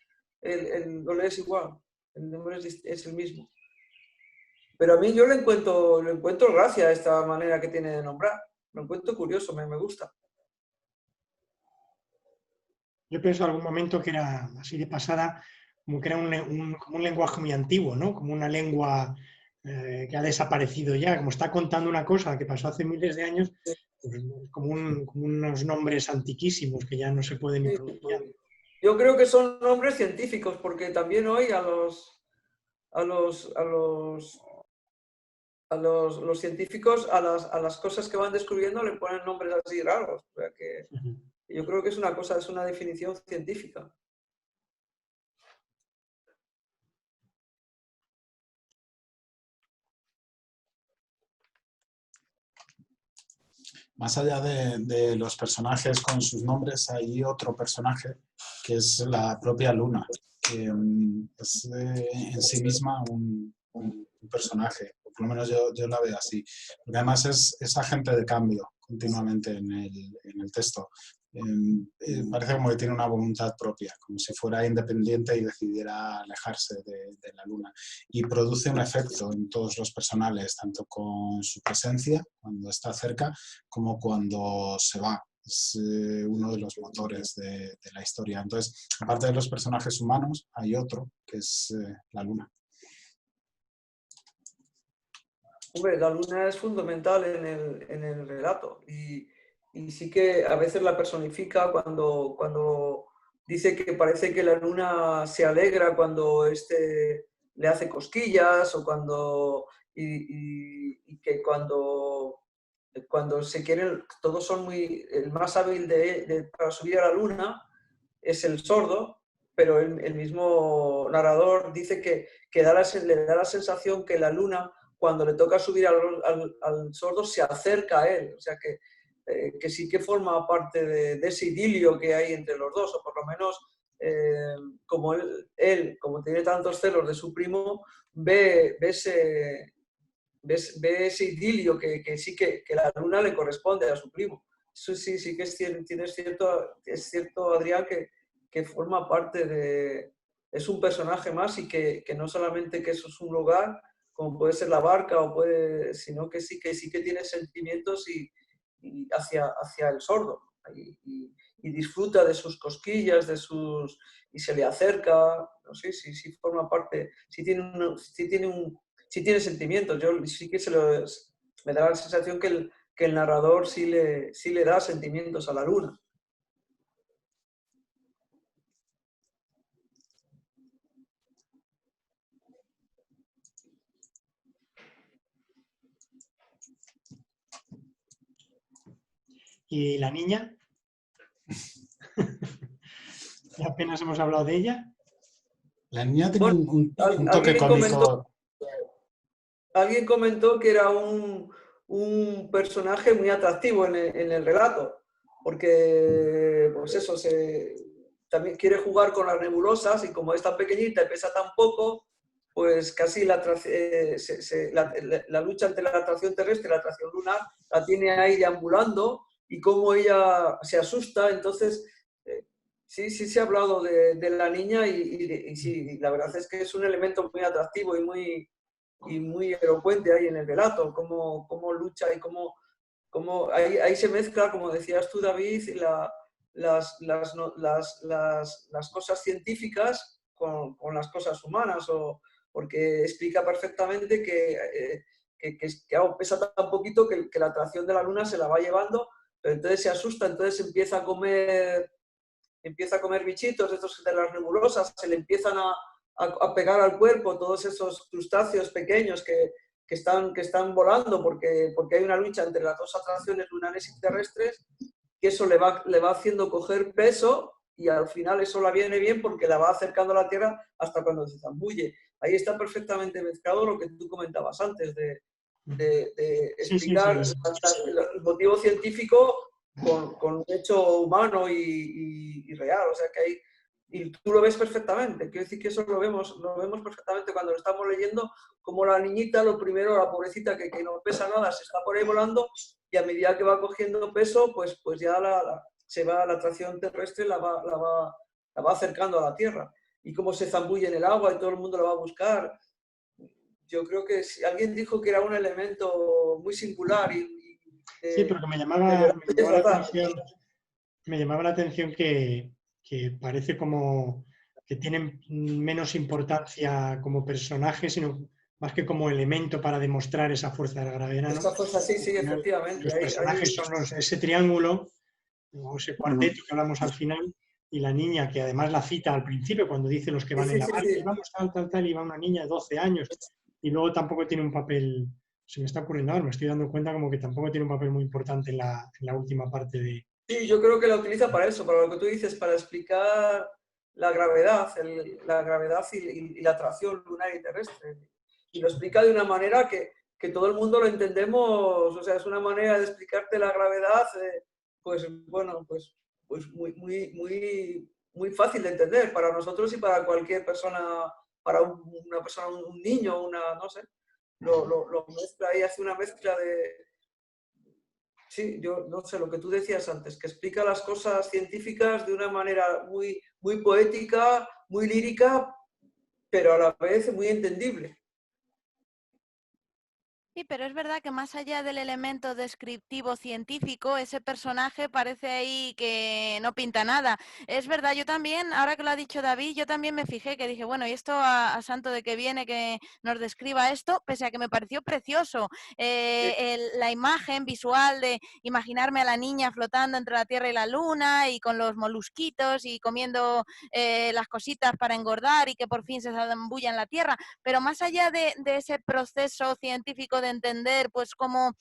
lo lees igual, el nombre es el mismo. Pero a mí yo le encuentro gracia a esta manera que tiene de nombrar, lo encuentro curioso, me gusta. Yo pienso en algún momento que era así de pasada, como que era como un lenguaje muy antiguo, ¿no? Como una lengua que ha desaparecido ya, como está contando una cosa que pasó hace miles de años, pues, como unos nombres antiquísimos que ya no se pueden ni pronunciar. Yo creo que son nombres científicos, porque también hoy a los los científicos a las cosas que van descubriendo le ponen nombres así raros. O sea que yo creo que es una definición científica. Más allá de los personajes con sus nombres, hay otro personaje que es la propia Luna, que es en sí misma un personaje, o por lo menos yo la veo así. Porque además es agente de cambio continuamente en el texto. Parece como que tiene una voluntad propia, como si fuera independiente y decidiera alejarse de la Luna. Y produce un efecto en todos los personajes, tanto con su presencia, cuando está cerca, como cuando se va. Es uno de los motores de la historia. Entonces, aparte de los personajes humanos, hay otro, que es la Luna. Hombre, la Luna es fundamental en el relato y sí que a veces la personifica cuando dice que parece que la Luna se alegra cuando le hace cosquillas o y que cuando se quieren, todos son el más hábil para subir a la Luna es el sordo, pero el mismo narrador dice que le da la sensación que la Luna, cuando le toca subir al sordo, se acerca a él. O sea que sí que forma parte de ese idilio que hay entre los dos, o por lo menos como él, como tiene tantos celos de su primo, ve ese idilio que sí que la Luna le corresponde a su primo. Eso sí que es cierto, Adrián, que forma parte es un personaje más y que no solamente que eso es un lugar, como puede ser la barca, sino que sí que tiene sentimientos y hacia el sordo. Y disfruta de sus cosquillas, y se le acerca, no sé, sí forma parte, sí tiene sentimientos. Yo sí que me da la sensación que el narrador sí le da sentimientos a la Luna. ¿Y la niña? Y apenas hemos hablado de ella. La niña tiene un toque cómico. Alguien comentó que era un personaje muy atractivo en el relato, porque pues eso, también quiere jugar con las nebulosas y como es tan pequeñita y pesa tan poco, pues casi la lucha entre la atracción terrestre y la atracción lunar la tiene ahí deambulando y cómo ella se asusta. Entonces, sí se ha hablado de la niña y sí, la verdad es que es un elemento muy atractivo y muy elocuente ahí en el relato, cómo lucha y cómo ahí se mezcla, como decías tú, David, las cosas científicas con las cosas humanas, porque explica perfectamente que pesa tan poquito que la atracción de la Luna se la va llevando, pero entonces se asusta, entonces empieza a comer bichitos estos de las nebulosas, se le empiezan a pegar al cuerpo todos esos crustáceos pequeños que están volando porque hay una lucha entre las dos atracciones lunares y terrestres, que eso le va haciendo coger peso y al final eso la viene bien porque la va acercando a la Tierra hasta cuando se zambulle. Ahí está perfectamente mezclado lo que tú comentabas antes de explicar el motivo científico con un hecho humano y real. O sea que hay, y tú lo ves perfectamente. Quiero decir que eso lo vemos perfectamente cuando lo estamos leyendo, como la niñita, lo primero, la pobrecita que no pesa nada, se está por ahí volando y a medida que va cogiendo peso, pues ya se va la atracción terrestre, la va acercando a la Tierra. Y cómo se zambulle en el agua y todo el mundo la va a buscar. Yo creo que si alguien dijo que era un elemento muy singular sí, pero que me llamaba la atención que parece como que tienen menos importancia como personaje, sino más que como elemento para demostrar esa fuerza de la gravedad, ¿no? Esa fuerza, sí, efectivamente. Los personajes son ese triángulo, o ese cuarteto que hablamos al final, y la niña, que además la cita al principio, cuando dice los que van en la barca, vamos tal, y va una niña de 12 años, y luego tampoco tiene un papel se me está ocurriendo ahora, me estoy dando cuenta como que tampoco tiene un papel muy importante en la última parte de... Sí, yo creo que la utiliza para eso, para lo que tú dices, para explicar la gravedad, y la atracción lunar y terrestre. Y lo explica de una manera que todo el mundo lo entendemos, o sea, es una manera de explicarte la gravedad, pues bueno, pues muy fácil de entender para nosotros y para cualquier persona, para una persona, un niño, no sé, lo mezcla y hace una mezcla de... Sí, yo no sé, lo que tú decías antes, que explica las cosas científicas de una manera muy poética, muy lírica, pero a la vez muy entendible. Sí, pero es verdad que más allá del elemento descriptivo científico, ese personaje parece ahí que no pinta nada. Es verdad, yo también, ahora que lo ha dicho David, yo también me fijé que dije, bueno, ¿y esto a santo de qué viene que nos describa esto? Pese a que me pareció precioso. La imagen visual de imaginarme a la niña flotando entre la Tierra y la Luna y con los molusquitos y comiendo las cositas para engordar y que por fin se zambulla en la Tierra. Pero más allá de ese proceso científico de entender pues cómo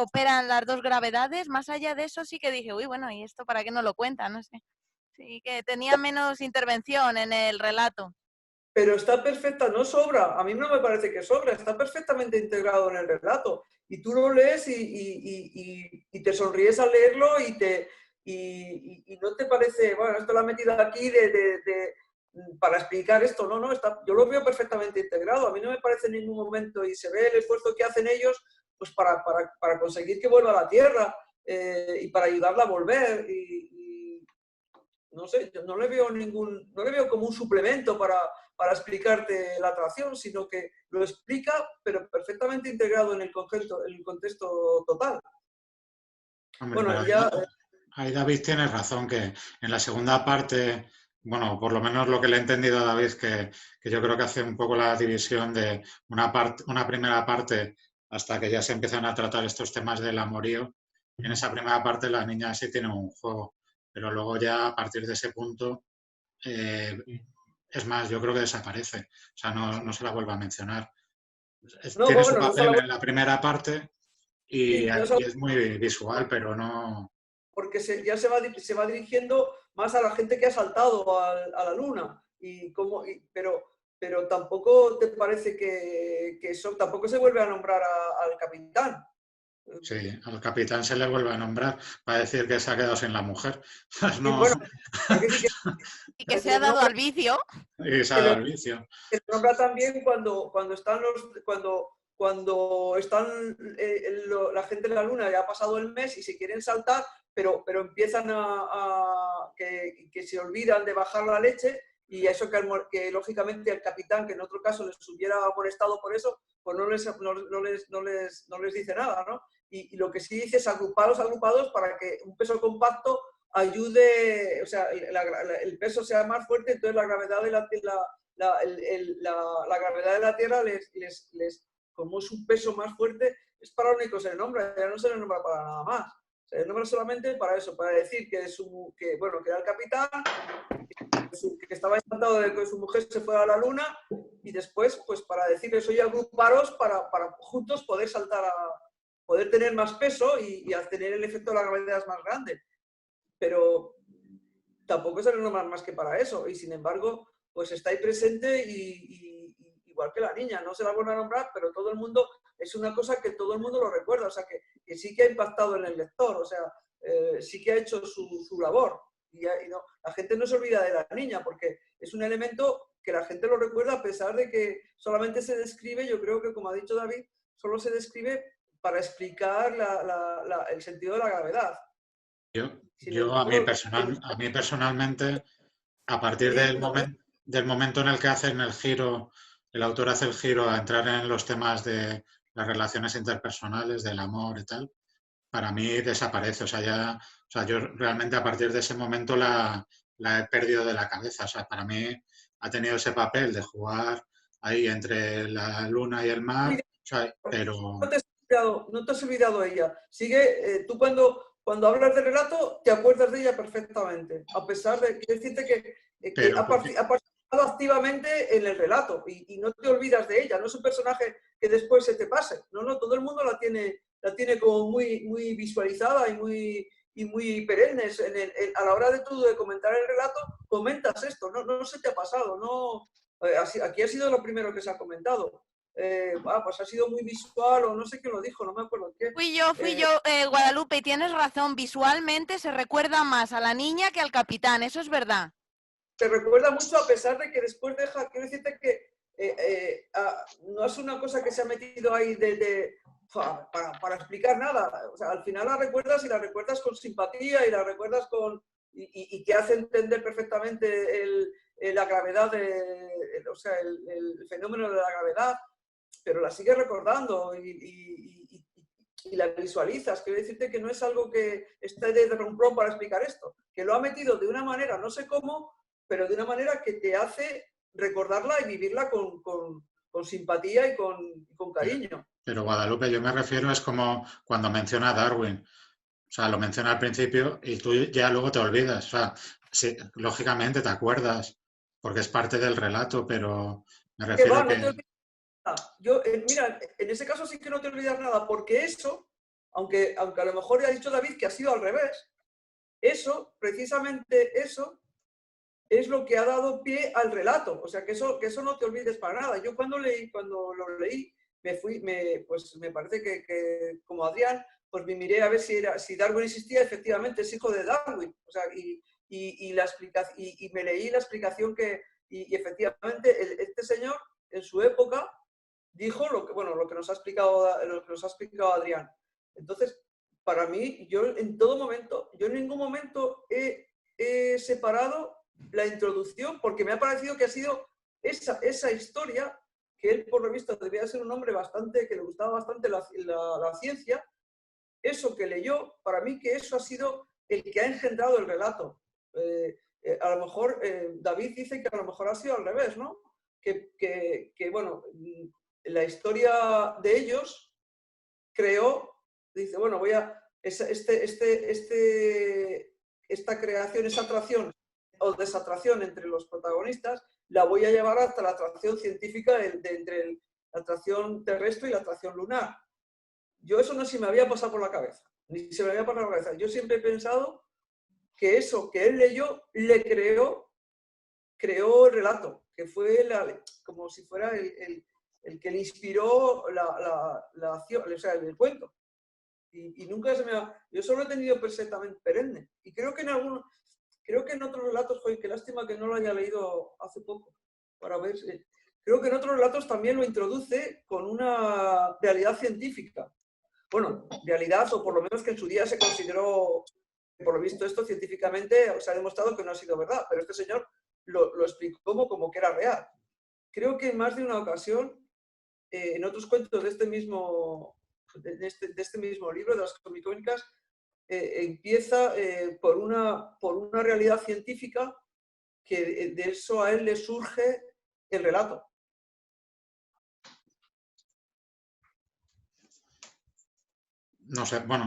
operan las dos gravedades, más allá de eso sí que dije, uy, bueno, ¿y esto para qué no lo cuenta? No sé. Sí, que tenía menos intervención en el relato. Pero está perfecta, no sobra. A mí no me parece que sobra, está perfectamente integrado en el relato. Y tú lo lees y te sonríes al leerlo y no te parece, bueno, esto lo ha metido aquí para explicar esto. No, yo lo veo perfectamente integrado. A mí no me parece en ningún momento, y se ve el esfuerzo que hacen ellos pues para conseguir que vuelva a la Tierra y para ayudarla a volver. No sé, yo no le veo como un suplemento para explicarte la atracción, sino que lo explica, pero perfectamente integrado en el contexto total. Hombre, Bueno, ahí David tiene razón, que en la segunda parte, bueno, por lo menos lo que le he entendido a David, que yo creo que hace un poco la división de una primera parte hasta que ya se empiezan a tratar estos temas del amorío. En esa primera parte la niña sí tiene un juego, pero luego ya a partir de ese punto, es más, yo creo que desaparece, o sea, no se la vuelve a mencionar. Tiene su papel en la primera parte y es muy visual, pero no... Porque ya se va dirigiendo más a la gente que ha saltado a la Luna. Pero tampoco te parece que eso, tampoco se vuelve a nombrar al capitán. Sí, al capitán se le vuelve a nombrar para decir que se ha quedado sin la mujer. Pues no. Bueno, y que se ha dado al vicio. Y se ha dado al vicio. Se nombra también cuando están la gente de la Luna, ya ha pasado el mes y se quieren saltar, pero empiezan que se olvidan de bajar la leche, y eso que lógicamente el capitán, que en otro caso les hubiera molestado por eso, pues no les dice nada, ¿no? Y lo que sí dice es agrupados para que un peso compacto ayude, o sea, el peso sea más fuerte, entonces la gravedad de la gravedad de la Tierra como es un peso más fuerte, es para lo único que se le nombra, ya no se le nombra para nada más. Se le nombra solamente para eso, para decir que era el capitán, que estaba encantado de que su mujer se fuera a la Luna, y después, pues para decirles, oye, agruparos para juntos poder saltar poder tener más peso y al tener el efecto de la gravedad más grande. Pero tampoco se le nombra más que para eso, y sin embargo, pues está ahí presente y igual que la niña, no se la vuelve a nombrar, pero todo el mundo, es una cosa que todo el mundo lo recuerda, o sea, que sí que ha impactado en el lector, o sea, sí que ha hecho su labor. Y no, la gente no se olvida de la niña, porque es un elemento que la gente lo recuerda, a pesar de que solamente se describe, yo creo que, como ha dicho David, solo se describe para explicar el sentido de la gravedad. A mí personalmente, a partir del momento en el que hacen el giro, el autor hace el giro a entrar en los temas de las relaciones interpersonales, del amor y tal, para mí desaparece. O sea, yo realmente a partir de ese momento la he perdido de la cabeza. O sea, para mí ha tenido ese papel de jugar ahí entre la luna y el mar, o sea, pero... No te has olvidado de ella. Sigue, tú cuando hablas de relato te acuerdas de ella perfectamente, a pesar de decirte que activamente en el relato y no te olvidas de ella, no es un personaje que después se te pase, no, todo el mundo la tiene como muy visualizada y muy perennes. A la hora de comentar el relato, comentas esto, no se te ha pasado, no, aquí ha sido lo primero que se ha comentado. Pues ha sido muy visual, o no sé quién lo dijo, no me acuerdo qué. Fui yo, Guadalupe, y tienes razón, visualmente se recuerda más a la niña que al capitán, eso es verdad. Se recuerda mucho, a pesar de que después deja, quiero decirte que no es una cosa que se ha metido ahí para explicar nada. O sea, al final la recuerdas y la recuerdas con simpatía y la recuerdas y te hace entender perfectamente la gravedad, el fenómeno de la gravedad, pero la sigues recordando y la visualizas. Quiero decirte que no es algo que esté de romplón para explicar esto, que lo ha metido de una manera, no sé cómo, pero de una manera que te hace recordarla y vivirla con simpatía y con cariño. Pero Guadalupe, yo me refiero, es como cuando menciona a Darwin. O sea, lo menciona al principio y tú ya luego te olvidas. O sea, sí, lógicamente te acuerdas porque es parte del relato, pero me refiero a que... Mira, en ese caso sí que no te olvidas nada, porque eso, aunque a lo mejor ya ha dicho David que ha sido al revés, eso, precisamente eso, es lo que ha dado pie al relato. O sea, que eso no te olvides para nada. Yo cuando lo leí, pues me parece que como Adrián, pues me miré a ver si Darwin existía. Efectivamente, es hijo de Darwin. O sea, y me leí la explicación y efectivamente este señor, en su época, dijo lo que nos ha explicado Adrián. Entonces, para mí, yo en ningún momento he separado la introducción, porque me ha parecido que ha sido esa historia, que él por lo visto debía ser un hombre que le gustaba bastante la ciencia, eso que leyó, para mí que eso ha sido el que ha engendrado el relato. A lo mejor David dice que a lo mejor ha sido al revés, ¿no? Que bueno, la historia de ellos creó, dice, bueno, esta creación, esa atracción o desatracción entre los protagonistas, la voy a llevar hasta la atracción científica entre la atracción terrestre y la atracción lunar. Yo eso no se me había pasado por la cabeza, ni se me había pasado por la cabeza. Yo siempre he pensado que eso que él leyó le creó el relato, que fue como si fuera el que le inspiró la acción, o sea, el cuento. Y nunca se me ha... Yo solo he tenido perfectamente perenne. Y creo que en otros relatos, joder, qué lástima que no lo haya leído hace poco, para ver. Creo que en otros relatos también lo introduce con una realidad científica. Bueno, realidad, o por lo menos que en su día se consideró, por lo visto esto científicamente se ha demostrado que no ha sido verdad, pero este señor lo explicó como que era real. Creo que en más de una ocasión, en otros cuentos de este mismo libro, de las Comicónicas, empieza por una realidad científica que de eso a él le surge el relato. No sé, bueno,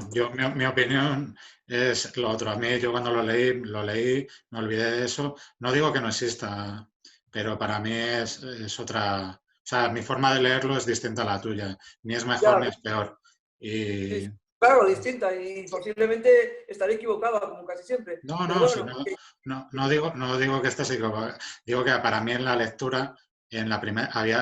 mi opinión es lo otro. A mí, yo cuando lo leí, me olvidé de eso. No digo que no exista, pero para mí es otra... O sea, mi forma de leerlo es distinta a la tuya. Ni es mejor ni es peor. Y... Claro, distinta, y posiblemente estaré equivocada, como casi siempre. No digo que estés equivocado. Digo que para mí en la lectura,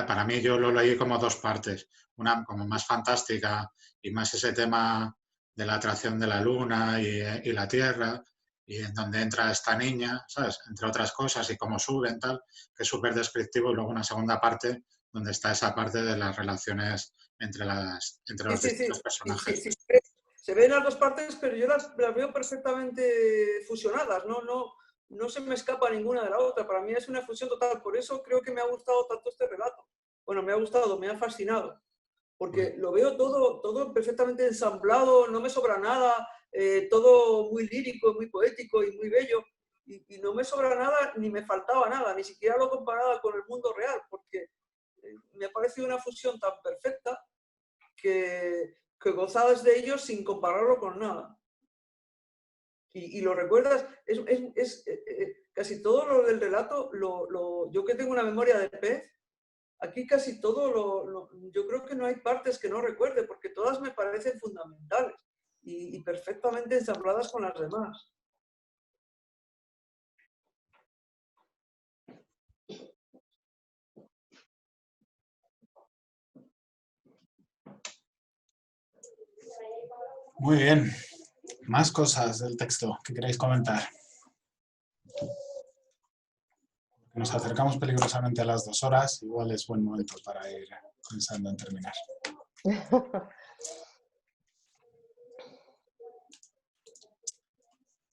para mí yo lo leí como dos partes. Una como más fantástica y más ese tema de la atracción de la luna y la tierra, y en donde entra esta niña, ¿sabes? Entre otras cosas, y cómo suben, tal, que es súper descriptivo, y luego una segunda parte donde está esa parte de las relaciones entre los distintos personajes. Sí. Se ven las dos partes, pero yo las veo perfectamente fusionadas, no se me escapa ninguna de la otra. Para mí es una fusión total, por eso creo que me ha gustado tanto este relato. Bueno, me ha gustado, me ha fascinado, porque lo veo todo perfectamente ensamblado, no me sobra nada, todo muy lírico, muy poético y muy bello, y no me sobra nada ni me faltaba nada, ni siquiera lo comparaba con el mundo real, porque me ha parecido una fusión tan perfecta que gozabas de ellos sin compararlo con nada. Y lo recuerdas, casi casi todo lo del relato, yo que tengo una memoria de pez, aquí casi todo yo creo que no hay partes que no recuerde, porque todas me parecen fundamentales y perfectamente ensambladas con las demás. Muy bien. Más cosas del texto que queréis comentar. Nos acercamos peligrosamente a las 2 horas. Igual es buen momento para ir pensando en terminar.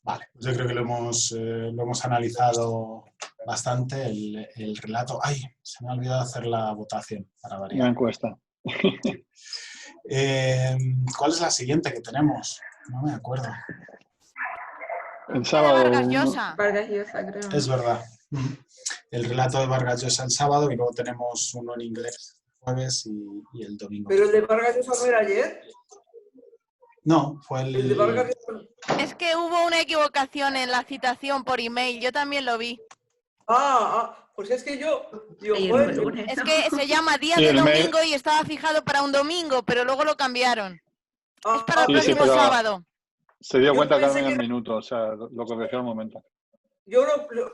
Vale, pues yo creo que lo hemos analizado bastante, el relato. ¡Ay! Se me ha olvidado hacer la votación para variar. Una encuesta. ¿Cuál es la siguiente que tenemos? No me acuerdo. El sábado. Vargas Llosa. Vargas Llosa, creo. Es verdad. El relato de Vargas Llosa el sábado y luego tenemos uno en inglés el jueves y el domingo. ¿Pero el de Vargas Llosa no era ayer? No, fue el... El de Vargas Llosa... Es que hubo una equivocación en la citación por email, yo también lo vi. Pues es que yo... Digo, es que se llama Día Sí, de el mail- Domingo y estaba fijado para un domingo, pero luego lo cambiaron. Es para el sí, próximo pero sábado. Se dio Yo cuenta pensé cada que un era- minuto, o sea, lo corrigió al momento. Yo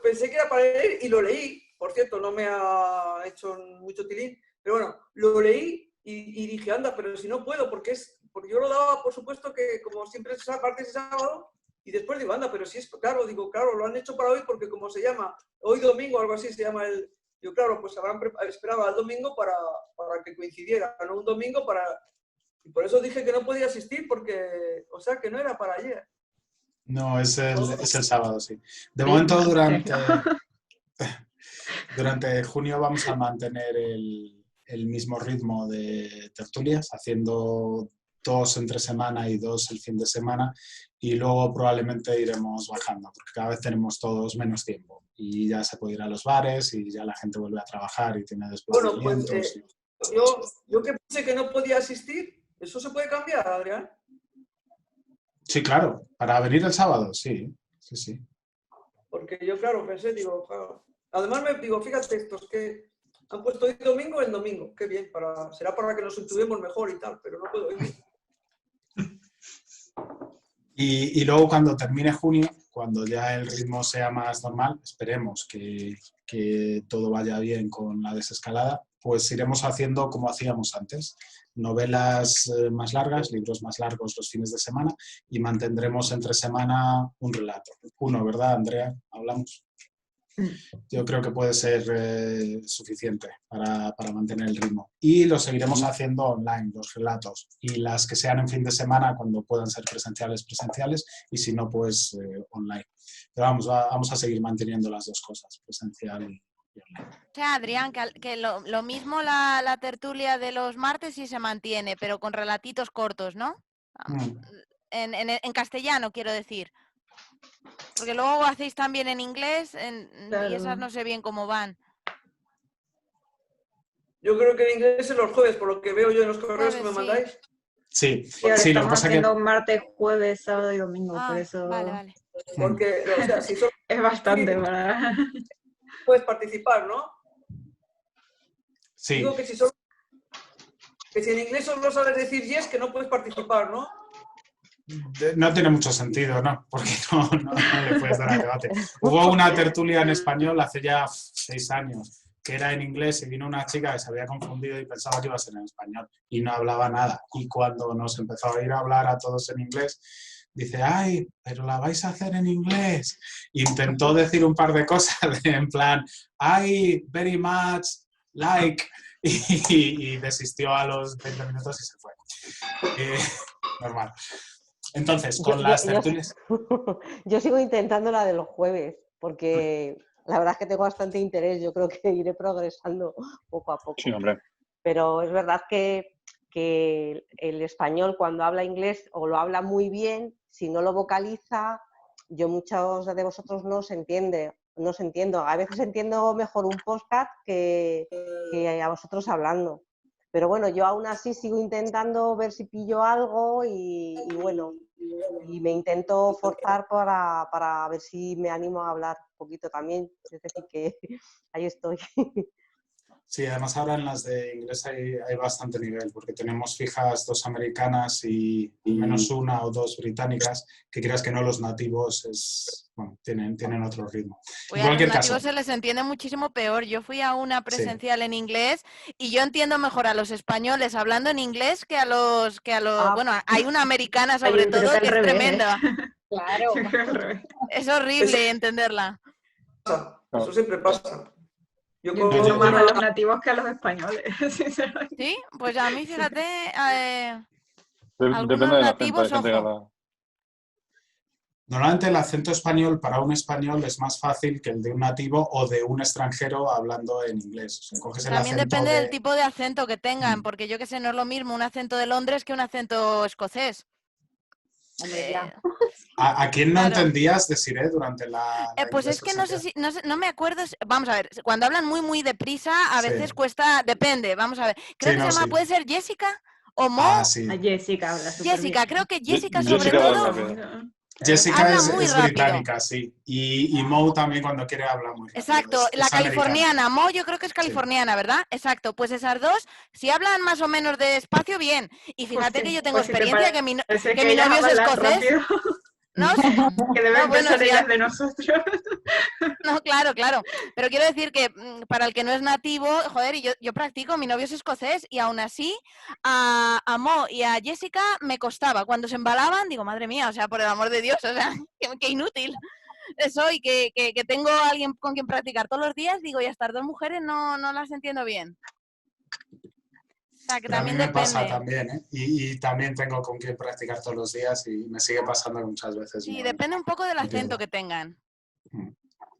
pensé que era para leer y lo leí. Por cierto, no me ha hecho mucho tilín. Pero bueno, lo leí y dije, anda, pero si no puedo, porque yo lo daba, por supuesto, que como siempre es martes y sábado, y después digo, anda, pero si es claro, lo han hecho para hoy porque como se llama, hoy domingo, algo así se llama el... Yo, claro, pues esperaba el domingo para que coincidiera, no un domingo para... Y por eso dije que no podía asistir, porque, o sea, que no era para ayer. No, es el sábado, sí. De momento, durante junio vamos a mantener el mismo ritmo de tertulias, haciendo 2 entre semana y 2 el fin de semana, y luego probablemente iremos bajando, porque cada vez tenemos todos menos tiempo y ya se puede ir a los bares y ya la gente vuelve a trabajar y tiene desplazamientos. Bueno, pues yo que pensé que no podía asistir, ¿eso se puede cambiar, Adrián? Sí, claro, para venir el sábado, sí. Porque yo, claro, pensé, digo, claro. Además, fíjate, estos que han puesto hoy domingo, el domingo. Qué bien, será para que nos intuimos mejor y tal, pero no puedo ir. Y luego cuando termine junio, cuando ya el ritmo sea más normal, esperemos que todo vaya bien con la desescalada, pues iremos haciendo como hacíamos antes. Novelas más largas, libros más largos los fines de semana y mantendremos entre semana un relato. Uno, ¿verdad, Andrea? Hablamos. Yo creo que puede ser suficiente para mantener el ritmo. Y lo seguiremos haciendo online, los relatos. Y las que sean en fin de semana, cuando puedan ser presenciales, y si no, pues online. Pero vamos a seguir manteniendo las dos cosas, presencial y online. O sea, Adrián, que lo mismo la tertulia de los martes sí se mantiene, pero con relatitos cortos, ¿no? En castellano, quiero decir. Porque luego hacéis también en inglés Claro. y esas no sé bien cómo van. Yo creo que en inglés es los jueves, por lo que veo yo en los correos Jueves, que me sí. mandáis. Sí, Y ahora sí, lo que estamos pasa que... haciendo martes, jueves, sábado y domingo, por eso Vale. Porque, o sea, si solo es bastante para... puedes participar, ¿no? Sí. Digo que si en inglés solo sabes decir yes, que no puedes participar, ¿no? No tiene mucho sentido, ¿no? Porque no le puedes dar a debate. Hubo una tertulia en español hace ya 6 años que era en inglés y vino una chica que se había confundido y pensaba que iba a ser en español y no hablaba nada. Y cuando nos empezó a ir a hablar a todos en inglés, dice, ¡ay, pero la vais a hacer en inglés! Intentó decir un par de cosas en plan, ¡ay, very much, like! Y desistió a los 20 minutos y se fue. Normal. Entonces, con las tertulias... Yo sigo intentando la de los jueves, porque la verdad es que tengo bastante interés. Yo creo que iré progresando poco a poco. Sí, hombre. Pero es verdad que el español, cuando habla inglés o lo habla muy bien, si no lo vocaliza, muchos de vosotros no os entiendo. A veces entiendo mejor un podcast que a vosotros hablando. Pero bueno, yo aún así sigo intentando ver si pillo algo y bueno, y me intento forzar para ver si me animo a hablar un poquito también. Es decir, que ahí estoy. Sí, además ahora en las de inglés hay bastante nivel, porque tenemos fijas 2 americanas y menos 1 o 2 británicas, que creas que no, los nativos tienen otro ritmo. Oye, En a los cualquier nativos caso, se les entiende muchísimo peor. Yo fui a una presencial en inglés y yo entiendo mejor a los españoles hablando en inglés que a los... Bueno, hay una americana sobre todo que es tremenda. Claro. Es horrible entenderla. Eso siempre pasa. Yo entiendo más a los nativos que a los españoles, sinceramente. Sí, pues a mí, fíjate, Depende del acento, hay gente que habla. Normalmente el acento español para un español es más fácil que el de un nativo o de un extranjero hablando en inglés. O sea, coges el También acento depende del tipo de acento que tengan, porque yo que sé, no es lo mismo un acento de Londres que un acento escocés. ¿A quién no Claro. entendías, Desiree, durante la Pues es que no sé si, no me acuerdo, vamos a ver, cuando hablan muy muy deprisa, a Sí. veces cuesta, depende, vamos a ver, creo Sí, que no, se llama, sí. puede ser Jessica o Mo. Ah, sí. A Jessica habla súper Jessica, bien. creo que Jessica Jessica sobre habla todo rápido. Jessica habla es muy rápido. británica, sí. Y Mo también cuando quiere habla muy rápido. Exacto, Es la americana. californiana, Mo yo creo que es californiana, ¿verdad? Exacto, pues esas dos, si hablan más o menos despacio, bien. Y fíjate que yo tengo Pues si te experiencia, que parece mi ellas novio es hablan escocés. rápido, ¿No? que deben No, bueno, pensar sí, ellas de nosotros. No, claro. Pero quiero decir que para el que no es nativo, joder, y yo practico, mi novio es escocés y aún así a Mo y a Jessica me costaba. Cuando se embalaban, digo, madre mía, o sea, por el amor de Dios, o sea, qué inútil soy, que tengo a alguien con quien practicar todos los días, digo, y a estas dos mujeres no las entiendo bien. O sea, que Pero a mí también me depende. pasa también, ¿eh? Y también tengo con quien practicar todos los días y me sigue pasando muchas veces. Sí, depende un poco del acento que tengan.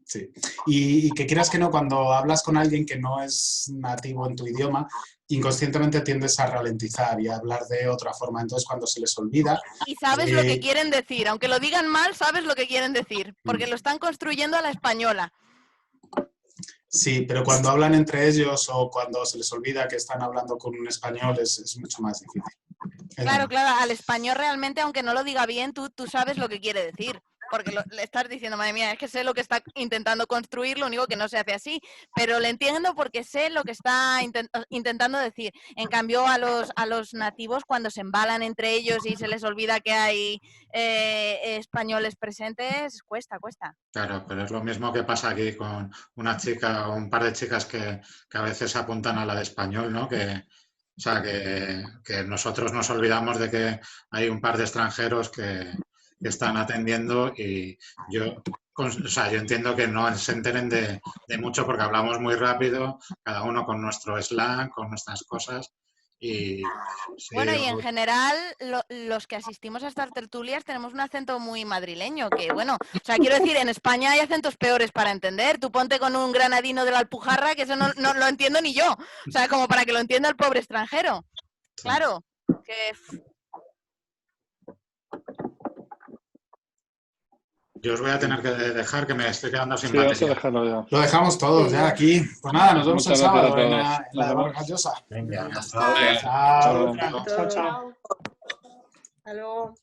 Sí. Y que quieras que no, cuando hablas con alguien que no es nativo en tu idioma, inconscientemente tiendes a ralentizar y a hablar de otra forma. Entonces, cuando se les olvida... Y sabes lo que quieren decir. Aunque lo digan mal, sabes lo que quieren decir. Porque lo están construyendo a la española. Sí, pero cuando hablan entre ellos o cuando se les olvida que están hablando con un español es mucho más difícil. Claro, al español realmente, aunque no lo diga bien, tú sabes lo que quiere decir. Porque le estás diciendo, madre mía, es que sé lo que está intentando construir, lo único que no se hace así. Pero le entiendo porque sé lo que está intentando decir. En cambio, a los nativos, cuando se embalan entre ellos y se les olvida que hay españoles presentes, cuesta. Claro, pero es lo mismo que pasa aquí con una chica o un par de chicas que a veces apuntan a la de español, ¿no? O sea, que nosotros nos olvidamos de que hay un par de extranjeros que están atendiendo y yo entiendo que no se enteren de mucho porque hablamos muy rápido, cada uno con nuestro slang, con nuestras cosas. Y, sí, bueno, y en general, los que asistimos a estas tertulias tenemos un acento muy madrileño, que bueno, o sea, quiero decir, en España hay acentos peores para entender. Tú ponte con un granadino de la Alpujarra, que eso no lo entiendo ni yo. O sea, como para que lo entienda el pobre extranjero. Claro, que... Yo os voy a tener que dejar, que me estoy quedando sin Sí, vamos a batería. dejarlo ya. Lo dejamos todos ya aquí. Pues nada, nos vemos el Muchas gracias a sábado en todos. la de Nos Vargas Llosa. Venga, Chao. Chao. Hasta luego.